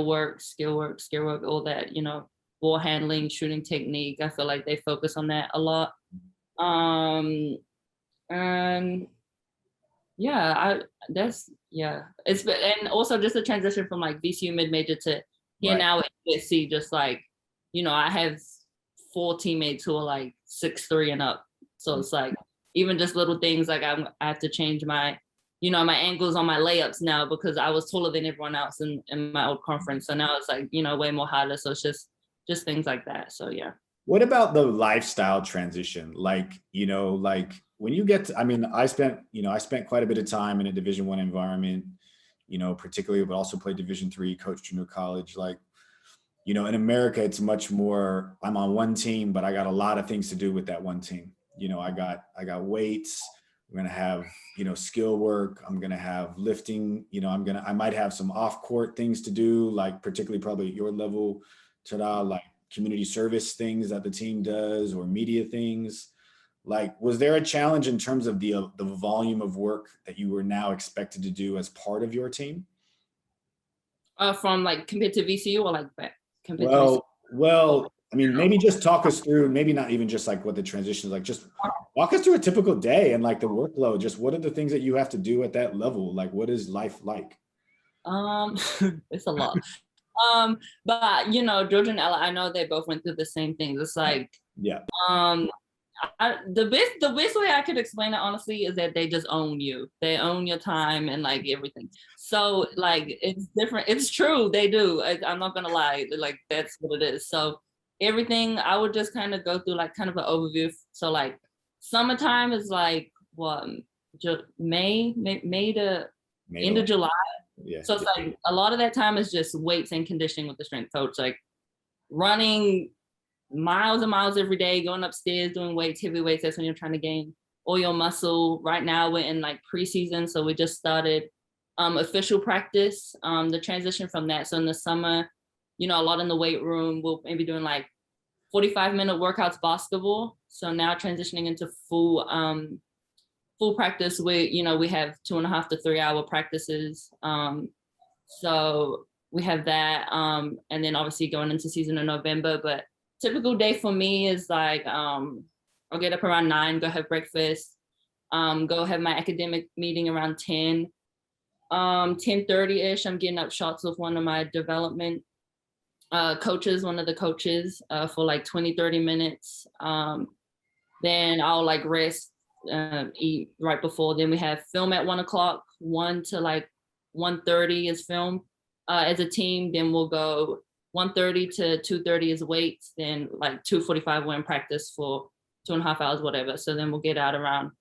[SPEAKER 5] work, all that, ball handling, shooting technique. I feel like they focus on that a lot. And and also just the transition from like VCU mid-major to here now at USC, just like, I have 4 teammates who are like 6'3" and up. So it's like, even just little things like I have to change my, my angles on my layups now because I was taller than everyone else in my old conference. So now it's like, way more harder. So it's just things like that. So yeah.
[SPEAKER 1] What about the lifestyle transition? Like, like when you get to, I spent quite a bit of time in a Division I environment, particularly, but also played Division III, coached junior college. Like, in America, it's much more, I'm on one team, but I got a lot of things to do with that one team. I got weights. I'm going to have, skill work. I'm going to have lifting, I might have some off court things to do, like particularly probably at your level, Tera, like community service things that the team does or media things. Like, was there a challenge in terms of the volume of work that you were now expected to do as part of your team?
[SPEAKER 5] From like compared to VCU or like back?
[SPEAKER 1] Well, maybe just talk us through, maybe not even just like what the transition is like, just walk us through a typical day and like the workload. Just what are the things that you have to do at that level? Like, what is life like?
[SPEAKER 5] It's a lot. But Georgia and Ella, I know they both went through the same things. It's like,
[SPEAKER 1] yeah.
[SPEAKER 5] The best way I could explain it honestly is that they just own you. They own your time and like everything. So like it's different. It's true, they do. I'm not gonna lie. Like that's what it is. So everything I would just kind of go through like kind of an overview. So like summertime is like what May to end of July.
[SPEAKER 1] Yeah.
[SPEAKER 5] So it's like a lot of that time is just weights and conditioning with the strength coach, like running miles and miles every day, going upstairs, doing weights, heavy weights. That's when you're trying to gain all your muscle. Right now we're in like preseason. So we just started official practice, the transition from that. So in the summer, a lot in the weight room, we'll maybe doing like 45-minute workouts basketball. So now transitioning into full practice. We have 2.5 to 3 hour practices. So we have that. And then obviously going into season in November, but typical day for me is like, I'll get up around 9, go have breakfast, go have my academic meeting around 10, 10:30-ish. I'm getting up shots with one of my development coaches, one of the coaches for like 20-30 minutes. Then I'll like rest, eat right before. Then we have film at 1 o'clock, 1 to like 1:30 is film as a team. Then we'll go 1:30 to 2:30 is weights. Then like 2:45 we're in practice for 2.5 hours, whatever. So then we'll get out around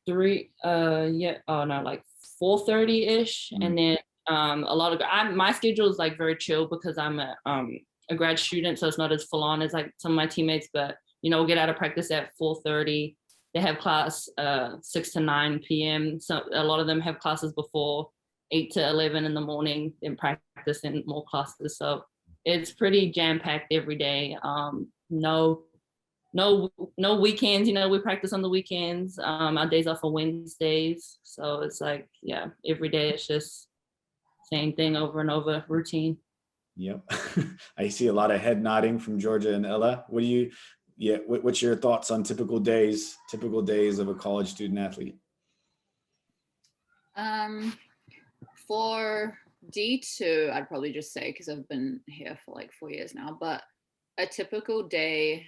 [SPEAKER 5] 4:30-ish. And then a lot of my schedule is like very chill because I'm a grad student, so it's not as full on as like some of my teammates. But we'll get out of practice at 4:30. They have class 6 to 9 p.m. So a lot of them have classes before 8 to 11 in the morning, then practice in more classes. So it's pretty jam-packed every day. No weekends, we practice on the weekends. Our days off are Wednesdays. So it's like, yeah, every day it's just same thing over and over, routine.
[SPEAKER 1] Yep. I see a lot of head nodding from Georgia and Ella. What's your thoughts on typical days of a college student athlete?
[SPEAKER 6] For D2, I'd probably just say, because I've been here for like 4 years now, but a typical day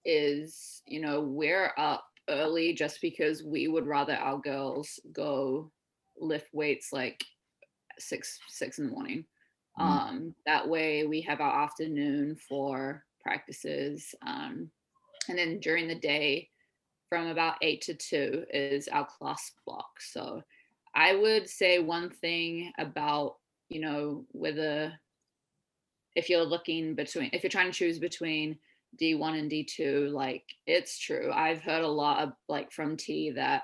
[SPEAKER 6] is, we're up early just because we would rather our girls go lift weights like six in the morning. That way we have our afternoon for practices. And then during the day from about 8 to 2 is our class block. So I would say one thing about, whether if you're trying to choose between D1 and D2, like it's true. I've heard a lot of like from T that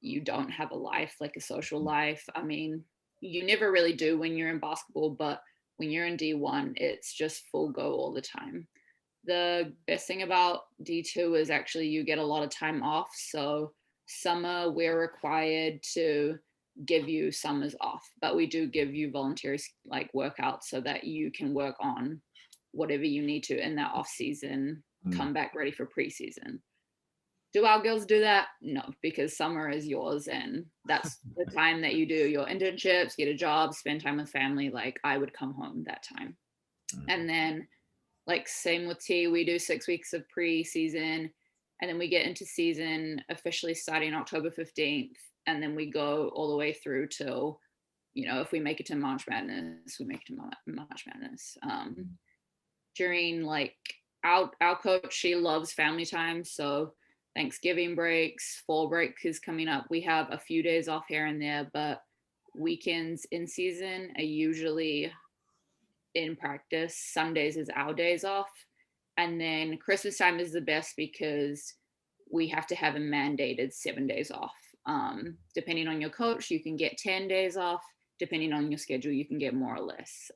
[SPEAKER 6] you don't have a life, like a social life. I mean, you never really do when you're in basketball, but when you're in D1, it's just full go all the time. The best thing about D2 is actually you get a lot of time off. So summer, we're required to give you summers off, but we do give you voluntary like workouts so that you can work on whatever you need to in that off season, come back ready for preseason. Do our girls do that? No, because summer is yours and that's the time that you do your internships, get a job, spend time with family. Like I would come home that time. And then like same with T, we do 6 weeks of preseason and then we get into season officially starting October 15th. And then we go all the way through till, if we make it to March Madness, we make it to March Madness. During like our coach, she loves family time. So Thanksgiving breaks, fall break is coming up. We have a few days off here and there, but weekends in season are usually in practice. Sundays is our days off. And then Christmas time is the best because we have to have a mandated 7 days off. Depending on your coach, you can get 10 days off. Depending on your schedule, you can get more or less.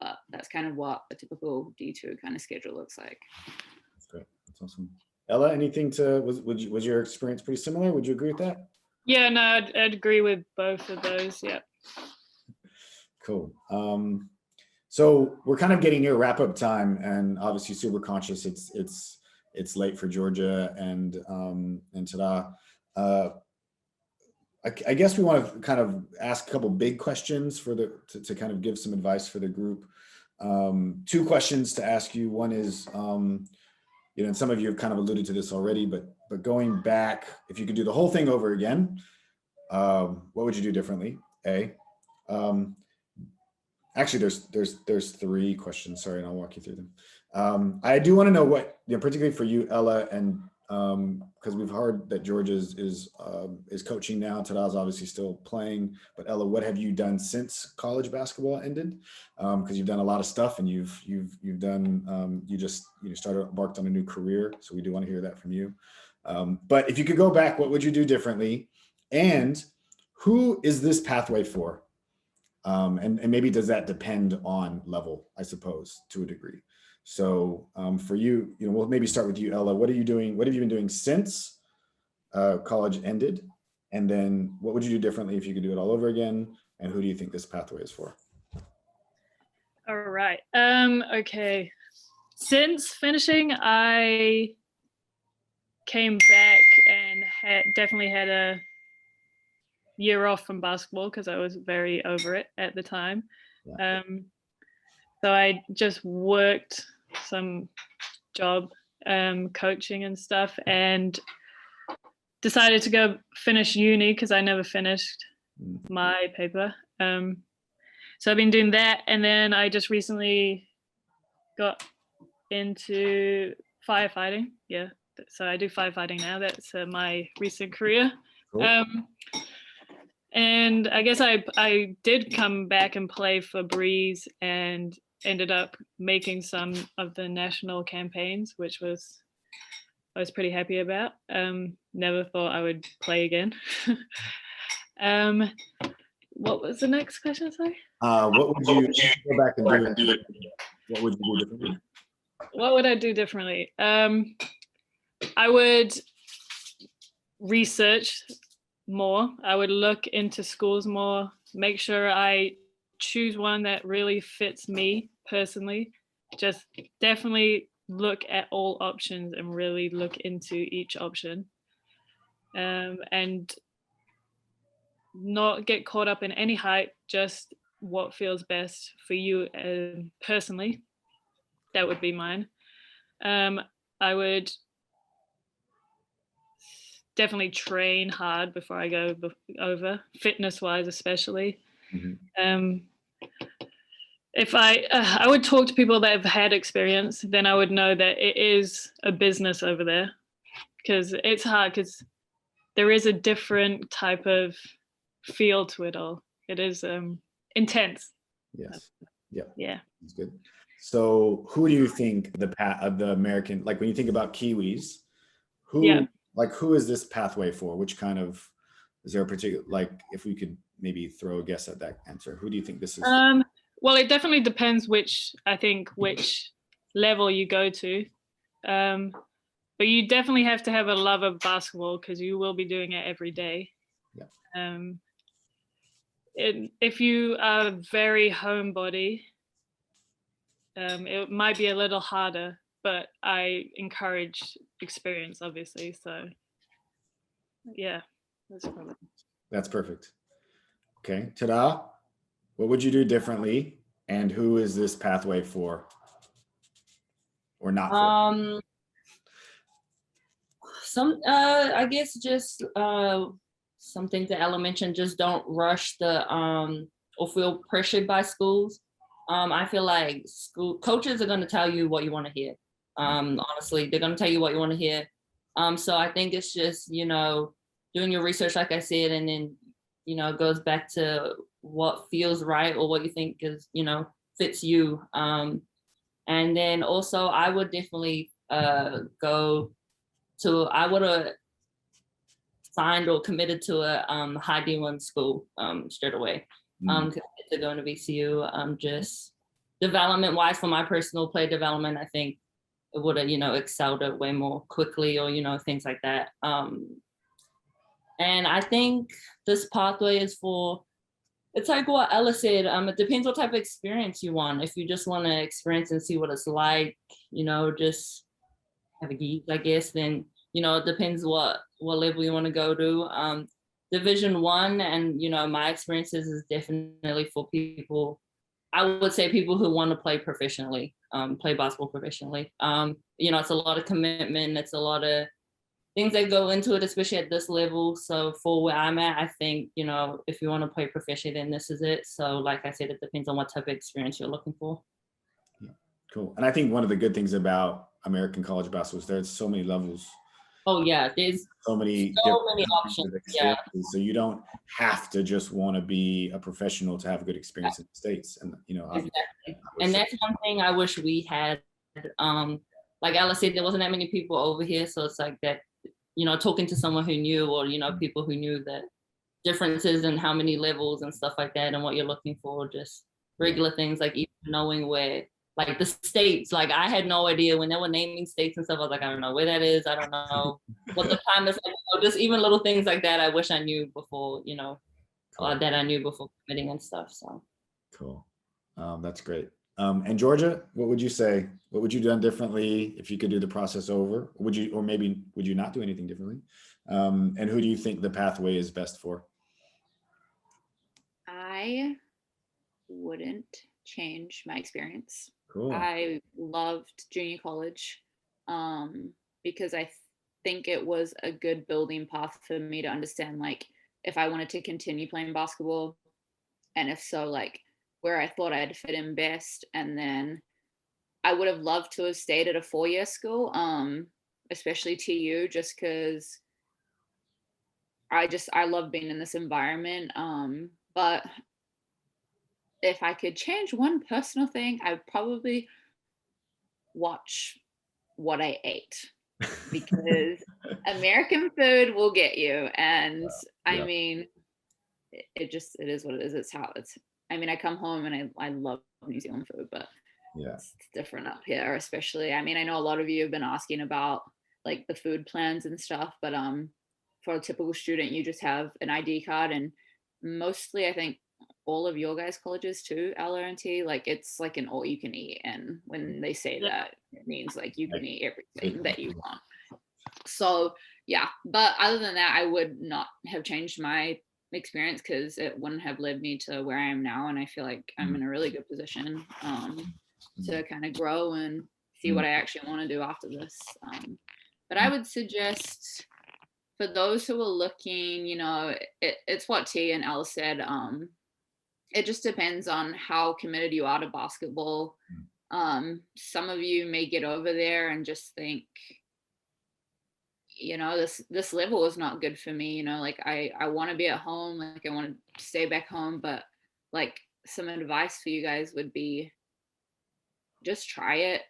[SPEAKER 6] But that's kind of what a typical D2 kind of schedule looks like.
[SPEAKER 1] That's great. That's awesome. Ella, anything was your experience pretty similar? Would you agree with that?
[SPEAKER 4] Yeah, no, I'd agree with both of those. Yeah.
[SPEAKER 1] Cool. So we're kind of getting near wrap up time, and obviously super conscious. It's late for Georgia and Tera. I guess we want to kind of ask a couple big questions to kind of give some advice for the group. 2 questions to ask you. One is, and some of you have kind of alluded to this already, but going back, if you could do the whole thing over again, what would you do differently? Actually, there's 3 questions. Sorry, and I'll walk you through them. I do want to know what, particularly for you, Ella, and because we've heard that George is coaching now. Tera's obviously still playing, but Ella, what have you done since college basketball ended? Because you've done a lot of stuff, and you've done you just embarked on a new career. So we do want to hear that from you. But if you could go back, what would you do differently? And who is this pathway for? And maybe does that depend on level, I suppose, to a degree. So for you, we'll maybe start with you, Ella. What are you doing? What have you been doing since college ended? And then what would you do differently if you could do it all over again? And who do you think this pathway is for?
[SPEAKER 4] All right. Okay. Since finishing, I came back and definitely had a year off from basketball because I was very over it at the time. Yeah. So I just worked some job coaching and stuff and decided to go finish uni because I never finished my paper. So I've been doing that, and then I just recently got into firefighting. Yeah, so I do firefighting now. That's my recent career. Cool. And I guess I did come back and play for Breeze and ended up making some of the national campaigns, which I was pretty happy about. Never thought I would play again. What was the next question, sorry?
[SPEAKER 1] What would you go back and do? What would you do differently?
[SPEAKER 4] What would I do differently? I would research more. I would look into schools more, make sure I choose one that really fits me personally. Just definitely look at all options and really look into each option. And not get caught up in any hype, just what feels best for you personally. That would be mine. I would definitely train hard before I go over, fitness wise especially.
[SPEAKER 1] Mhm.
[SPEAKER 4] If I would talk to people that have had experience, then I would know that it is a business over there, because it's hard, because there is a different type of feel to it all. It is intense.
[SPEAKER 1] Yes. Yeah.
[SPEAKER 4] Yeah.
[SPEAKER 1] That's good. So who do you think the path of the American, like when you think about Kiwis,
[SPEAKER 4] Yeah.
[SPEAKER 1] who is this pathway for? Which kind of, is there a particular, like if we could maybe throw a guess at that answer, who do you think this is for?
[SPEAKER 4] Well, it definitely depends which level you go to. But you definitely have to have a love of basketball, because you will be doing it every day.
[SPEAKER 1] Yeah.
[SPEAKER 4] If you are very homebody, it might be a little harder, but I encourage experience, obviously. So yeah,
[SPEAKER 1] That's perfect. Okay, Tera, what would you do differently, and who is this pathway for, or not for?
[SPEAKER 5] I guess just some things that Ella mentioned, just don't rush the or feel pressured by schools. I feel like school coaches are going to tell you what you want to hear. Honestly, they're going to tell you what you want to hear. So I think it's just, doing your research, like I said, and then, it goes back to what feels right or what you think is, fits you. And then also I would definitely I would have signed or committed to a high D1 school straight away. To go into VCU, just development wise, for my personal play development, I think it would have, excelled it way more quickly, or, things like that. And I think this pathway is for, it's like what Ella said, it depends what type of experience you want. If you just want to experience and see what it's like, just have a geek, I guess, then, it depends what level you want to go to. Division 1, and, my experiences is definitely for people, I would say people who want to play professionally, play basketball professionally. It's a lot of commitment. It's a lot of things that go into it, especially at this level. So for where I'm at, I think, if you want to play professionally, then this is it. So like I said, it depends on what type of experience you're looking for.
[SPEAKER 1] Yeah, cool. And I think one of the good things about American college basketball is there's so many levels.
[SPEAKER 5] Oh yeah, there's
[SPEAKER 1] so many
[SPEAKER 5] options. Yeah.
[SPEAKER 1] So you don't have to just want to be a professional to have a good experience in the States. And
[SPEAKER 5] exactly. And that's one thing I wish we had. Like Ella said, there wasn't that many people over here, so it's like that, talking to someone who knew, or people who knew the differences and how many levels and stuff like that, and what you're looking for, just regular things, like even knowing where, like the states, like I had no idea when they were naming states and stuff. I was like, I don't know where that is. I don't know what the time is like. So just even little things like that, I wish I knew before,
[SPEAKER 1] cool.
[SPEAKER 5] That I knew before committing and stuff. So
[SPEAKER 1] cool. That's great. And Georgia, what would you say? What would you have done differently if you could do the process over? Would you, or maybe would you not do anything differently? And who do you think the pathway is best for?
[SPEAKER 6] I wouldn't change my experience.
[SPEAKER 1] Cool.
[SPEAKER 6] I loved junior college because I think it was a good building path for me to understand, like, if I wanted to continue playing basketball, and if so, like, where I thought I'd fit in best. And then I would have loved to have stayed at a 4-year school, especially TU, just because I love being in this environment. But if I could change one personal thing, I'd probably watch what I ate, because American food will get you. And I mean, it is what it is. It's how it's, I mean, I come home and I love New Zealand food, but it's different up here, especially. I mean, I know a lot of you have been asking about like the food plans and stuff, but for a typical student, you just have an ID card, and mostly I think all of your guys' colleges too, LRNT, like it's like an all you can eat. And when they say that, it means like you can eat everything that you want. So yeah, but other than that, I would not have changed my experience, because it wouldn't have led me to where I am now. And I feel like I'm in a really good position to kind of grow and see what I actually want to do after this. But I would suggest for those who are looking, you know, it's what T and Elle said. It just depends on how committed you are to basketball. Some of you may get over there and just think, you know, this level is not good for me. You know, like I want to be at home, like I want to stay back home. But like some advice for you guys would be just try it.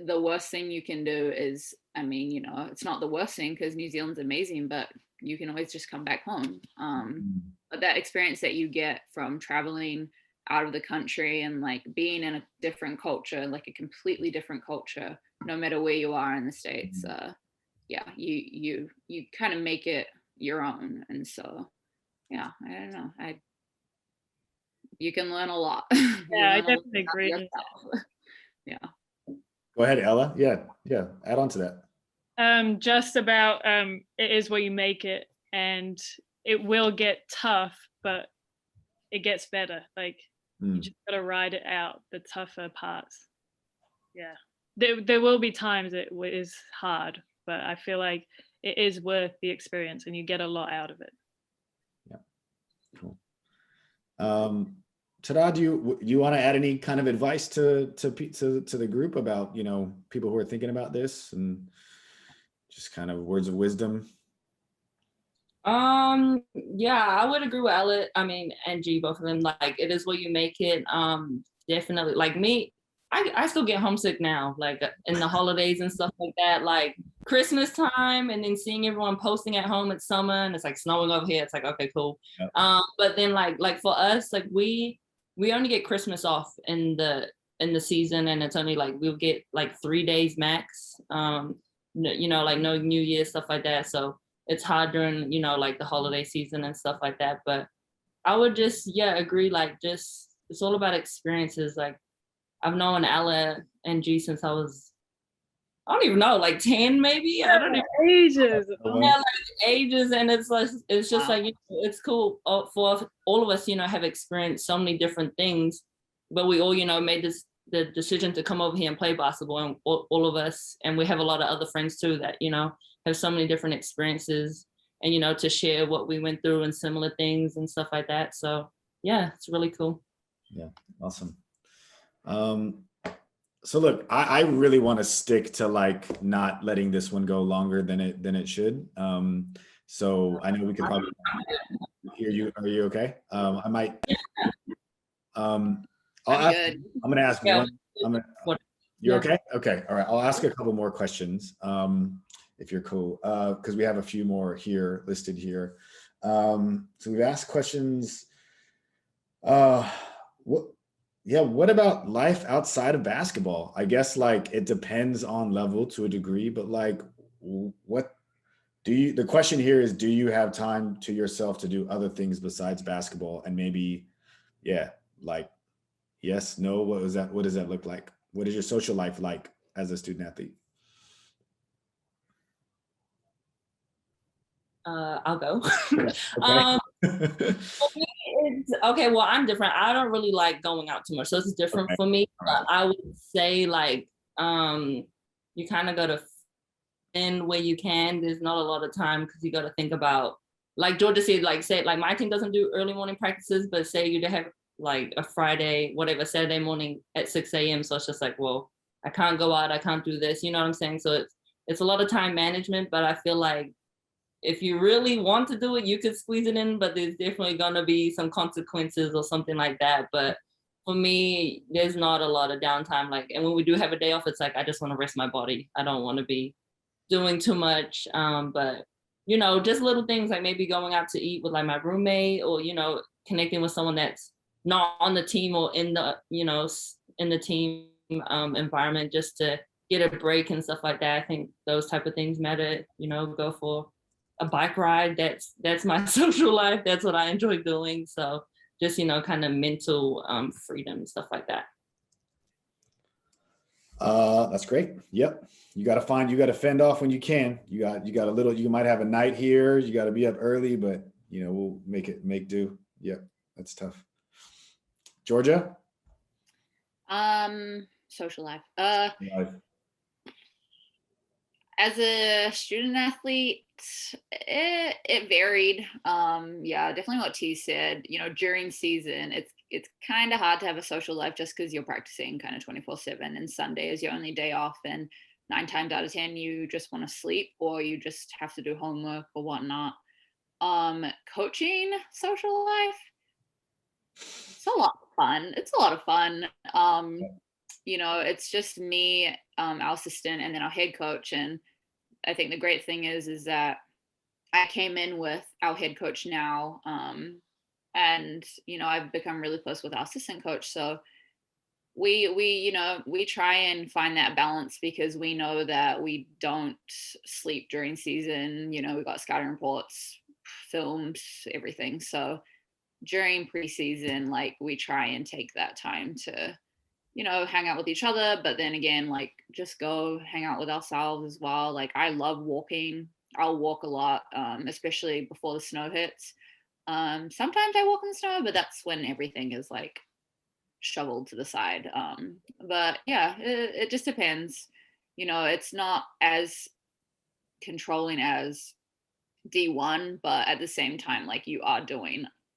[SPEAKER 6] The worst thing you can do is, I mean, you know, it's not the worst thing because New Zealand's amazing, but you can always just come back home. But that experience that you get from traveling out of the country and like being in a different culture, like a completely different culture, no matter where you are in the States, yeah, you kind of make it your own. And so, yeah, I don't know. You can learn a lot.
[SPEAKER 4] Yeah, I definitely agree.
[SPEAKER 6] Yeah.
[SPEAKER 1] Go ahead, Ella. Yeah. Add on to that.
[SPEAKER 4] Just about it is where you make it, and it will get tough, but it gets better. Like you just gotta ride it out, the tougher parts. Yeah, there will be times it is hard, but I feel like it is worth the experience, and you get a lot out of it.
[SPEAKER 1] Yeah, cool. Tera, do you want to add any kind of advice to the group about, you know, people who are thinking about this, and just kind of words of wisdom?
[SPEAKER 5] Yeah, I would agree with Ella, I mean, and G, both of them. Like, it is where you make it. Definitely, like me, I still get homesick now, like in the holidays and stuff like that, like Christmas time, and then seeing everyone posting at home. It's summer and it's like snowing over here. It's like, okay, cool. Yep. But then like for us, like we only get Christmas off in the season, and it's only like we'll get like 3 days max. You know, like no New Year, stuff like that. So it's hard during, you know, like the holiday season and stuff like that. But I would just, agree. Like, just, it's all about experiences. Like, I've known Ella and G since I don't even know, like 10 maybe. I don't know.
[SPEAKER 4] Ages.
[SPEAKER 5] Yeah, like ages. And it's like, it's just like, you know, it's cool for all of us, you know, have experienced so many different things, but we all, you know, made the decision to come over here and play basketball, and all of us, and we have a lot of other friends too that, you know, have so many different experiences, and, you know, to share what we went through and similar things and stuff like that. So yeah, it's really cool. Yeah,
[SPEAKER 1] awesome. So look, I really want to stick to like not letting this one go longer than it should. So I know we could probably hear you. Are you okay? I might. I'm gonna ask one. You're okay? Okay. All right. I'll ask a couple more questions. If you're cool, because we have a few more here listed here. So we've asked questions. What about life outside of basketball? I guess like it depends on level to a degree, but like what the question here is, do you have time to yourself to do other things besides basketball? And maybe, like yes, no, what does that look like? What is your social life like as a student athlete?
[SPEAKER 5] I'll go.
[SPEAKER 1] Okay.
[SPEAKER 5] Okay, well, I'm different. I don't really like going out too much, so it's different for me. But I would say like you kind of got to in where you can. There's not a lot of time because you got to think about, like Georgia said, like say like my team doesn't do early morning practices, but say you have like a Friday, whatever, Saturday morning at 6 a.m. So it's just like, well, I can't go out, I can't do this, you know what I'm saying? So it's a lot of time management, but I feel like if you really want to do it, you could squeeze it in, but there's definitely gonna be some consequences or something like that. But for me, there's not a lot of downtime. Like, and when we do have a day off, it's like, I just want to rest my body. I don't want to be doing too much. But you know, just little things like maybe going out to eat with like my roommate, or, you know, connecting with someone that's not on the team or in the, you know, in the team environment, just to get a break and stuff like that. I think those type of things matter, you know, go for a bike ride. That's my social life. That's what I enjoy doing. So just, you know, kind of mental freedom and stuff like that.
[SPEAKER 1] That's great. Yep. You got to fend off when you can. You got a little, you might have a night here, you got to be up early, but you know, we'll make do. Yep, that's tough. Georgia?
[SPEAKER 6] Social life.
[SPEAKER 1] Life.
[SPEAKER 6] As a student athlete, it varied. Yeah, definitely what T said. You know, during season, it's kind of hard to have a social life just because you're practicing kind of 24/7, and Sunday is your only day off, and 9 times out of 10 you just want to sleep or you just have to do homework or whatnot. Coaching social life, it's a lot of fun. It's a lot of fun. You know, it's just me, our assistant, and then our head coach. And I think the great thing is that I came in with our head coach now, and you know, I've become really close with our assistant coach. So we you know, we try and find that balance because we know that we don't sleep during season. You know, we got scouting reports, films, everything. So during preseason, like we try and take that time to, you know, hang out with each other, but then again, like just go hang out with ourselves as well. Like I love walking. I'll walk a lot, especially before the snow hits. Sometimes I walk in the snow, but that's when everything is like shoveled to the side. But yeah, it just depends. You know, it's not as controlling as D1, but at the same time, like you are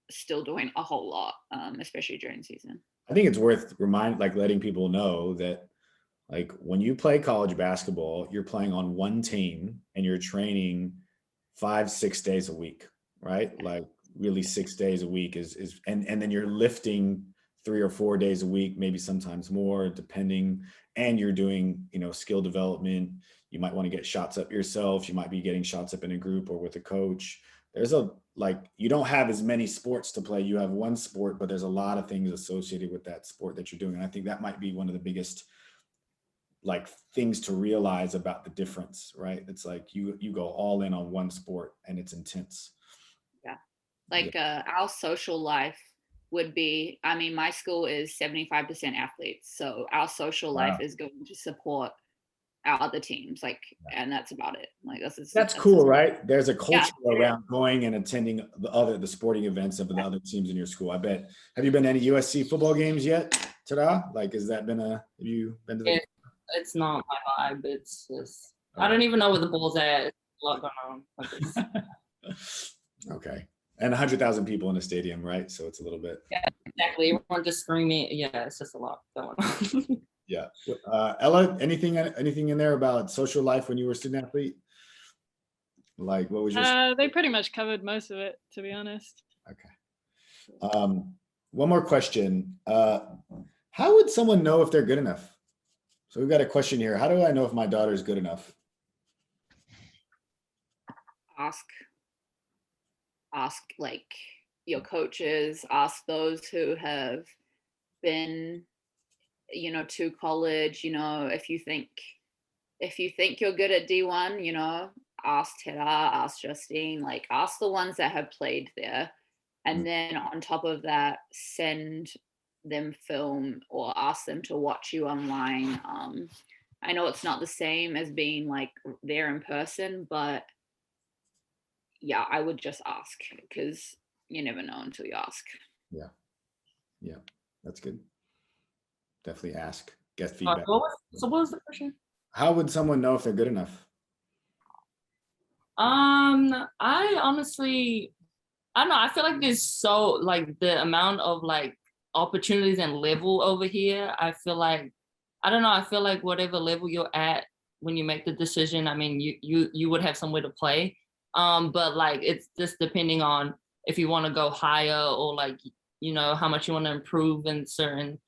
[SPEAKER 6] still doing a whole lot, especially during season.
[SPEAKER 1] I think it's worth letting people know that like when you play college basketball, you're playing on one team and you're training 5-6 days a week, right? Like really 6 days a week and then you're lifting 3 or 4 days a week, maybe sometimes more, depending. And you're doing, you know, skill development. You might want to get shots up yourself. You might be getting shots up in a group or with a coach. You don't have as many sports to play. You have one sport, but there's a lot of things associated with that sport that you're doing. And I think that might be one of the biggest like things to realize about the difference, right? It's like you go all in on one sport and it's intense.
[SPEAKER 6] Yeah. Like our social life would be, I mean, my school is 75% athletes. So our social life is going to support our other teams, like, and that's about it. Like that's
[SPEAKER 1] cool, right? There's a culture around going and attending the sporting events of the other teams in your school. I bet. Have you been to any USC football games yet, Tera? Like, have you been to the?
[SPEAKER 5] It's not my vibe. It's just I don't even know where the ball's at. It's a lot going on.
[SPEAKER 1] Okay, and 100,000 people in a stadium, right? So it's a little bit.
[SPEAKER 5] Yeah, exactly. Everyone just screaming. Yeah, it's just a lot going on.
[SPEAKER 1] Yeah. Ella, anything in there about social life when you were a student athlete? Like what was your
[SPEAKER 4] They pretty much covered most of it, to be honest.
[SPEAKER 1] Okay. One more question. How would someone know if they're good enough? So we've got a question here. How do I know if my daughter is good enough?
[SPEAKER 6] Ask like your coaches, ask those who have been, you know, to college. You know, if you think you're good at D1, you know, ask Tera, ask Justine, like ask the ones that have played there. And then on top of that, send them film or ask them to watch you online. I know it's not the same as being like there in person, but yeah, I would just ask because you never know until you ask.
[SPEAKER 1] Yeah, that's good. Definitely ask, get feedback.
[SPEAKER 5] What was the question?
[SPEAKER 1] How would someone know if they're good enough?
[SPEAKER 5] I honestly, I don't know. I feel like there's so like the amount of like opportunities and level over here. I feel like, I don't know. I feel like whatever level you're at when you make the decision, I mean, you would have somewhere to play. But like it's just depending on if you want to go higher or like, you know, how much you want to improve in certain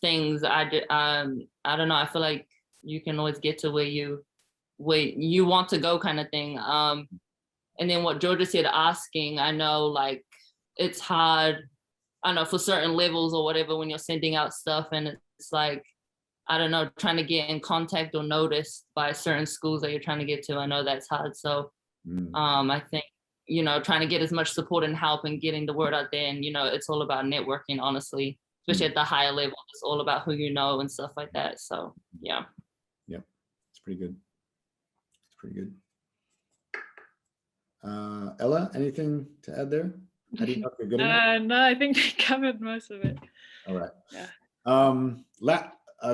[SPEAKER 5] things. I don't know. I feel like you can always get to where you want to go kind of thing. And then what Georgia said, asking, I know like it's hard, I don't know, for certain levels or whatever when you're sending out stuff and it's like, I don't know, trying to get in contact or noticed by certain schools that you're trying to get to. I know that's hard. So I think, you know, trying to get as much support and help and getting the word out there. And, you know, it's all about networking, honestly, especially at the higher level. It's all about who you know and stuff like that. So, yeah.
[SPEAKER 1] Yep. It's pretty good. It's pretty good. Ella, anything to add there? How do you know if you're good enough?
[SPEAKER 4] No, I think they covered most of it.
[SPEAKER 1] All right.
[SPEAKER 4] Yeah.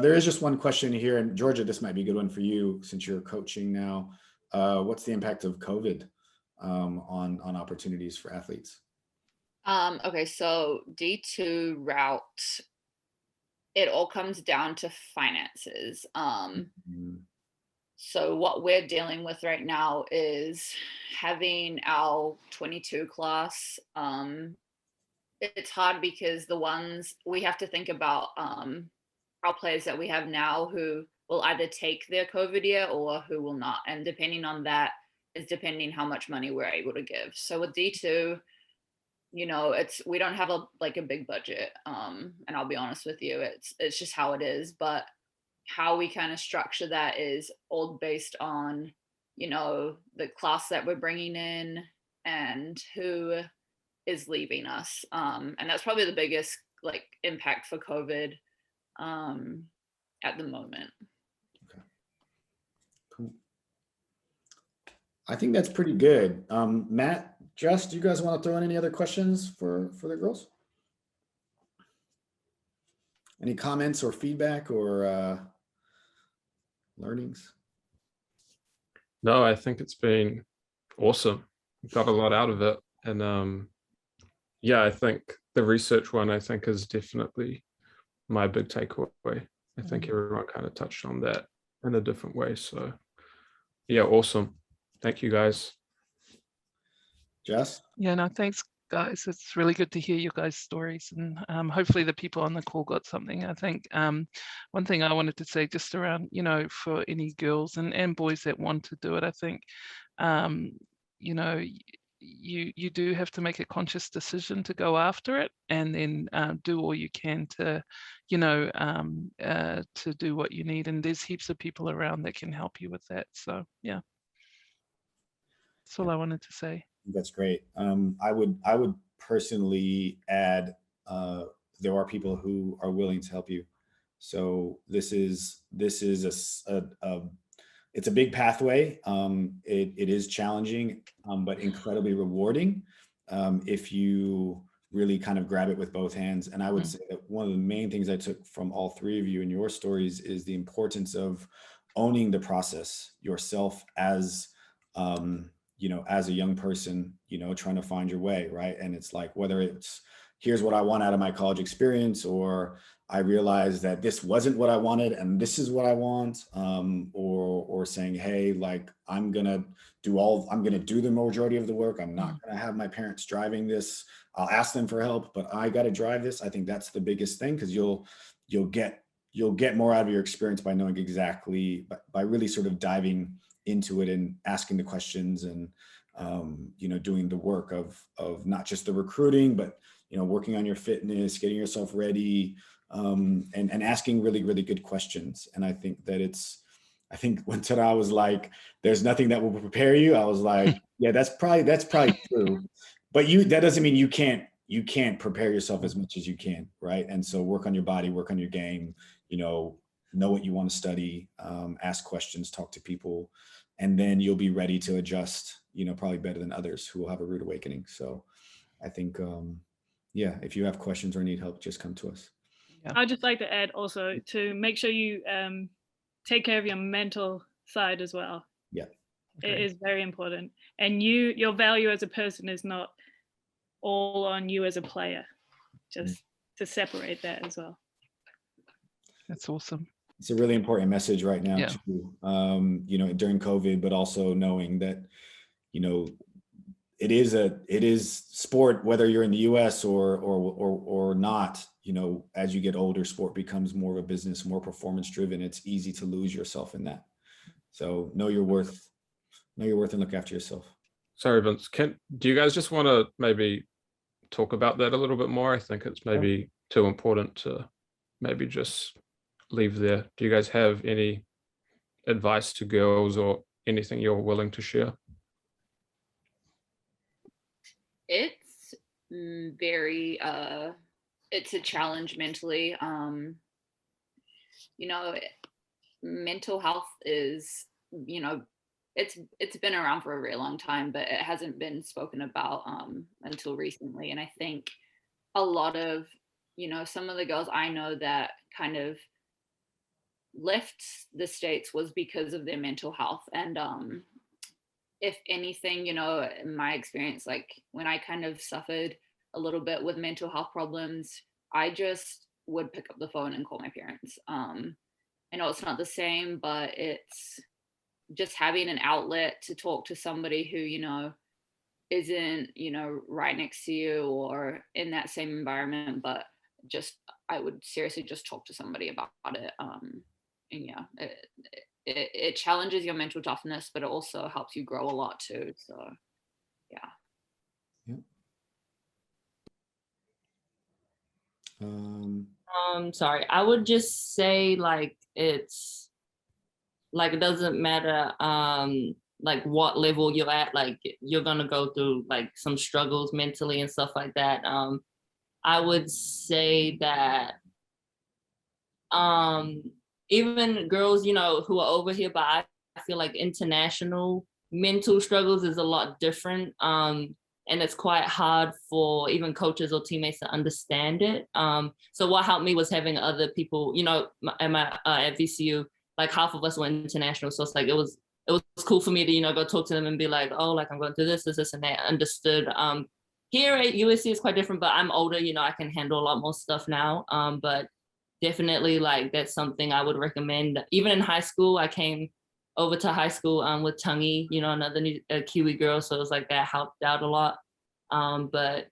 [SPEAKER 1] There is just one question here, and Georgia, this might be a good one for you since you're coaching now. What's the impact of COVID on opportunities for athletes?
[SPEAKER 6] Okay, so D2 route, it all comes down to finances. So what we're dealing with right now is having our 22 class. It's hard because the ones we have to think about our players that we have now who will either take their COVID year or who will not. And depending on that is depending how much money we're able to give. So with D2, you know, we don't have a big budget. And I'll be honest with you, it's just how it is. But how we kind of structure that is all based on, you know, the class that we're bringing in and who is leaving us. And that's probably the biggest impact for COVID at the moment.
[SPEAKER 1] Okay. Cool. I think that's pretty good. Matt, Jess, do you guys want to throw in any other questions for the girls? Any comments or feedback or learnings?
[SPEAKER 3] No, I think it's been awesome. Got a lot out of it. And yeah, I think the research one, I think, is definitely my big takeaway. I think everyone kind of touched on that in a different way. So yeah, awesome. Thank you, guys.
[SPEAKER 1] Jess?
[SPEAKER 2] Yeah, no, thanks, guys. It's really good to hear your guys' stories, and hopefully the people on the call got something. I think one thing I wanted to say just around, you know, for any girls and boys that want to do it, I think, you know, you do have to make a conscious decision to go after it, and then do all you can to, you know, to do what you need. And there's heaps of people around that can help you with that. So yeah, that's all I wanted to say.
[SPEAKER 1] That's great. I would personally add, there are people who are willing to help you. So this is it's a big pathway. It is challenging, but incredibly rewarding if you really kind of grab it with both hands. And I would say that one of the main things I took from all three of you in your stories is the importance of owning the process yourself as you know, as a young person, you know, trying to find your way, right? And it's like, whether it's, here's what I want out of my college experience, or I realized that this wasn't what I wanted and this is what I want, or saying, hey, like, I'm gonna do the majority of the work. I'm not gonna have my parents driving this. I'll ask them for help, but I gotta drive this. I think that's the biggest thing, because you'll get more out of your experience by knowing exactly, by really sort of diving into it and asking the questions and you know, doing the work of not just the recruiting, but, you know, working on your fitness, getting yourself ready, and asking really, really good questions. And I think that I think when Tera was like, there's nothing that will prepare you, I was like, yeah, that's probably true. But that doesn't mean you can't prepare yourself as much as you can, right? And so work on your body, work on your game, you know what you want to study, ask questions, talk to people, and then you'll be ready to adjust, you know, probably better than others who will have a rude awakening. So I think, yeah, if you have questions or need help, just come to us.
[SPEAKER 2] Yeah.
[SPEAKER 4] I'd just like to add also to make sure you take care of your mental side as well.
[SPEAKER 1] Yeah.
[SPEAKER 4] It is very important. And your value as a person is not all on you as a player, just to separate that as well.
[SPEAKER 2] That's awesome.
[SPEAKER 1] It's a really important message right now,
[SPEAKER 2] Yeah.
[SPEAKER 1] too, you know, during COVID, but also knowing that, you know, it is sport, whether you're in the US or not, you know, as you get older, sport becomes more of a business, more performance driven. It's easy to lose yourself in that. So know your worth and look after yourself.
[SPEAKER 3] Sorry, Vince, do you guys just want to maybe talk about that a little bit more? I think it's maybe too important to maybe just leave there. Do you guys have any advice to girls or anything you're willing to share?
[SPEAKER 6] It's very it's a challenge mentally. You know, mental health is, you know, it's been around for a very long time, but it hasn't been spoken about until recently. And I think a lot of, some of the girls I know that kind of left the States was because of their mental health. And if anything, in my experience, like when I kind of suffered a little bit with mental health problems, I just would pick up the phone and call my parents. I know it's not the same, but it's just having an outlet to talk to somebody who, isn't, right next to you or in that same environment, but just, I would seriously just talk to somebody about it. And yeah, it challenges your mental toughness, but it also helps you grow a lot too. So yeah.
[SPEAKER 5] Sorry, I would just say like it's like it doesn't matter like what level you're at, like you're gonna go through like some struggles mentally and stuff like that. I would say that even girls, who are over here, but I feel like international mental struggles is a lot different. And it's quite hard for even coaches or teammates to understand it. So what helped me was having other people, at VCU, like half of us were international. So it's like, it was cool for me to, go talk to them and be like, oh, like I'm going through this and that, understood. Here at USC is quite different, but I'm older, I can handle a lot more stuff now. But definitely like, that's something I would recommend. Even in high school, I came over to high school with Tangi, another Kiwi girl. So it was like that helped out a lot. But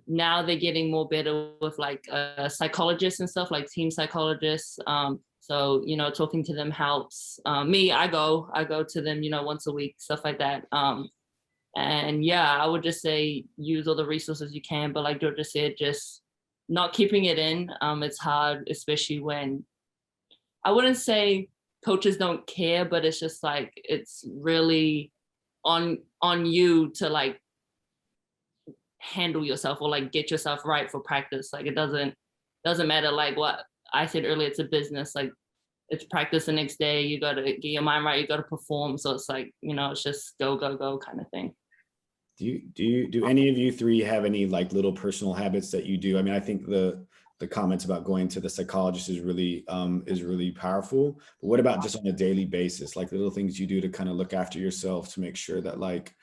[SPEAKER 5] now they're getting more better with like psychologists and stuff, like team psychologists. So, talking to them helps. Me, I go to them, once a week, stuff like that. And yeah, I would just say use all the resources you can, but like Georgia said, just not keeping it in. It's hard, especially when, I wouldn't say coaches don't care, but it's just like, it's really on you to like handle yourself or like get yourself right for practice. Like it doesn't matter like what I said earlier, it's a business, like it's practice the next day, you gotta get your mind right, you gotta perform. So it's like, it's just go kind of thing.
[SPEAKER 1] Do any of you three have any like little personal habits that you do? I mean, I think the comments about going to the psychologist is really powerful. But what about just on a daily basis, like little things you do to kind of look after yourself to make sure that like,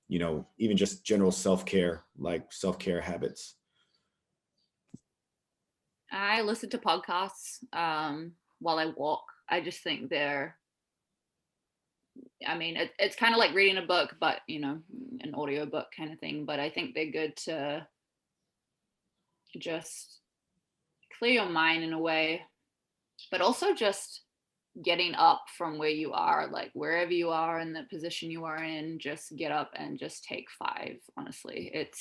[SPEAKER 1] even just general self-care, like self-care habits?
[SPEAKER 6] I listen to podcasts while I walk. I just think it's kind of like reading a book, but an audio book kind of thing. But I think they're good to just clear your mind in a way, but also just getting up from where you are, like wherever you are in the position you are in, just get up and just take 5. Honestly, it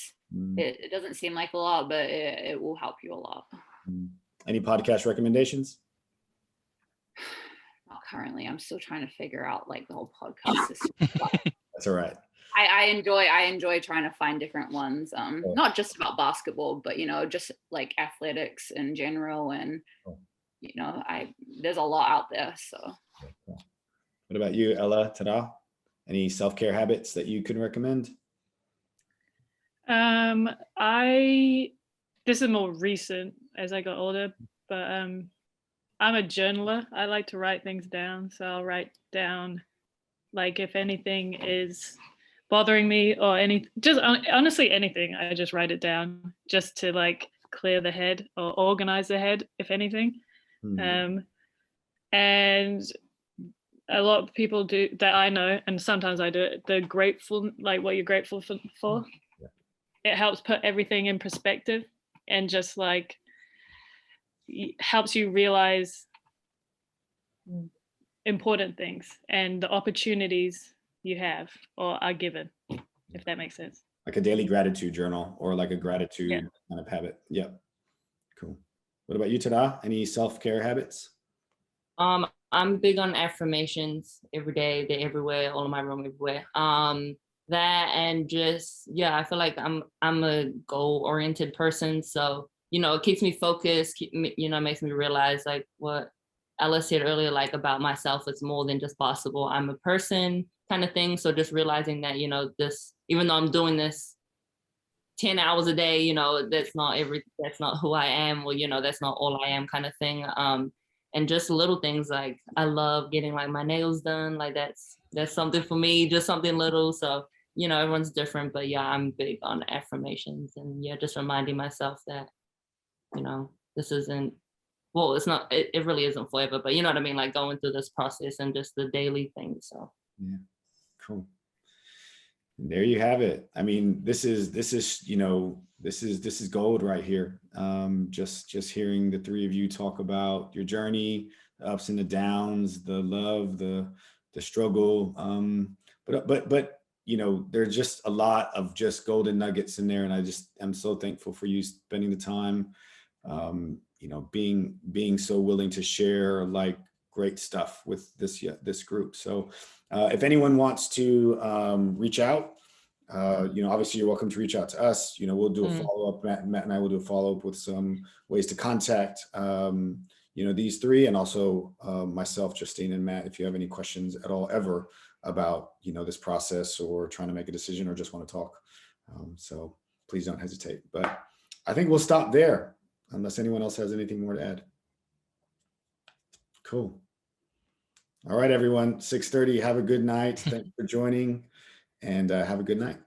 [SPEAKER 6] doesn't seem like a lot, but it will help you a lot.
[SPEAKER 1] Any podcast recommendations?
[SPEAKER 6] Not currently. I'm still trying to figure out like the whole podcast system.
[SPEAKER 1] That's all right.
[SPEAKER 6] I enjoy trying to find different ones, not just about basketball, but just like athletics in general. And there's a lot out there. So
[SPEAKER 1] what about you, Ella, Tera? Any self-care habits that you can recommend?
[SPEAKER 4] This is more recent as I got older, but I'm a journaler. I like to write things down. So I'll write down like if anything is bothering me or honestly anything, I just write it down just to like clear the head or organize the head, if anything. And a lot of people do that I know, and sometimes I do it, the grateful, like what you're grateful for. It helps put everything in perspective and just like helps you realize important things and the opportunities you have or are given, if that makes sense.
[SPEAKER 1] Like a daily gratitude journal or like a gratitude kind of habit. Yep. Cool. What about you, Tera? Any self-care habits?
[SPEAKER 5] I'm big on affirmations every day. They're everywhere, all in my room, everywhere. That and just, I feel like I'm a goal-oriented person. So, it keeps me focused, makes me realize like what Ella said earlier, like about myself, it's more than just basketball. I'm a person, kind of thing. So just realizing that, you know, this, even though I'm doing this 10 hours a day, you know, that's not who I am, or, you know, that's not all I am, kind of thing. And just little things, like I love getting like my nails done. Like that's something for me, just something little. So, you know, everyone's different, but yeah, I'm big on affirmations, and yeah, just reminding myself that, you know, this isn't, well, it's not, it really isn't forever, but you know what I mean? Like going through this process and just the daily things. So
[SPEAKER 1] yeah, cool. And there you have it. I mean, this is, you know, this is gold right here. Just hearing the three of you talk about your journey, the ups and the downs, the love, the struggle. But you know, there's just a lot of just golden nuggets in there, and I'm so thankful for you spending the time. You know, being so willing to share like great stuff with this group. So if anyone wants to reach out, you know, obviously you're welcome to reach out to us. You know, we'll do a follow-up. Matt and I will do a follow-up with some ways to contact, you know, these three, and also myself, Justine, and Matt, if you have any questions at all ever about, you know, this process, or trying to make a decision, or just want to talk. So please don't hesitate. But I think we'll stop there unless anyone else has anything more to add. Cool. All right, everyone, 6:30. Have a good night. Thanks for joining, and have a good night.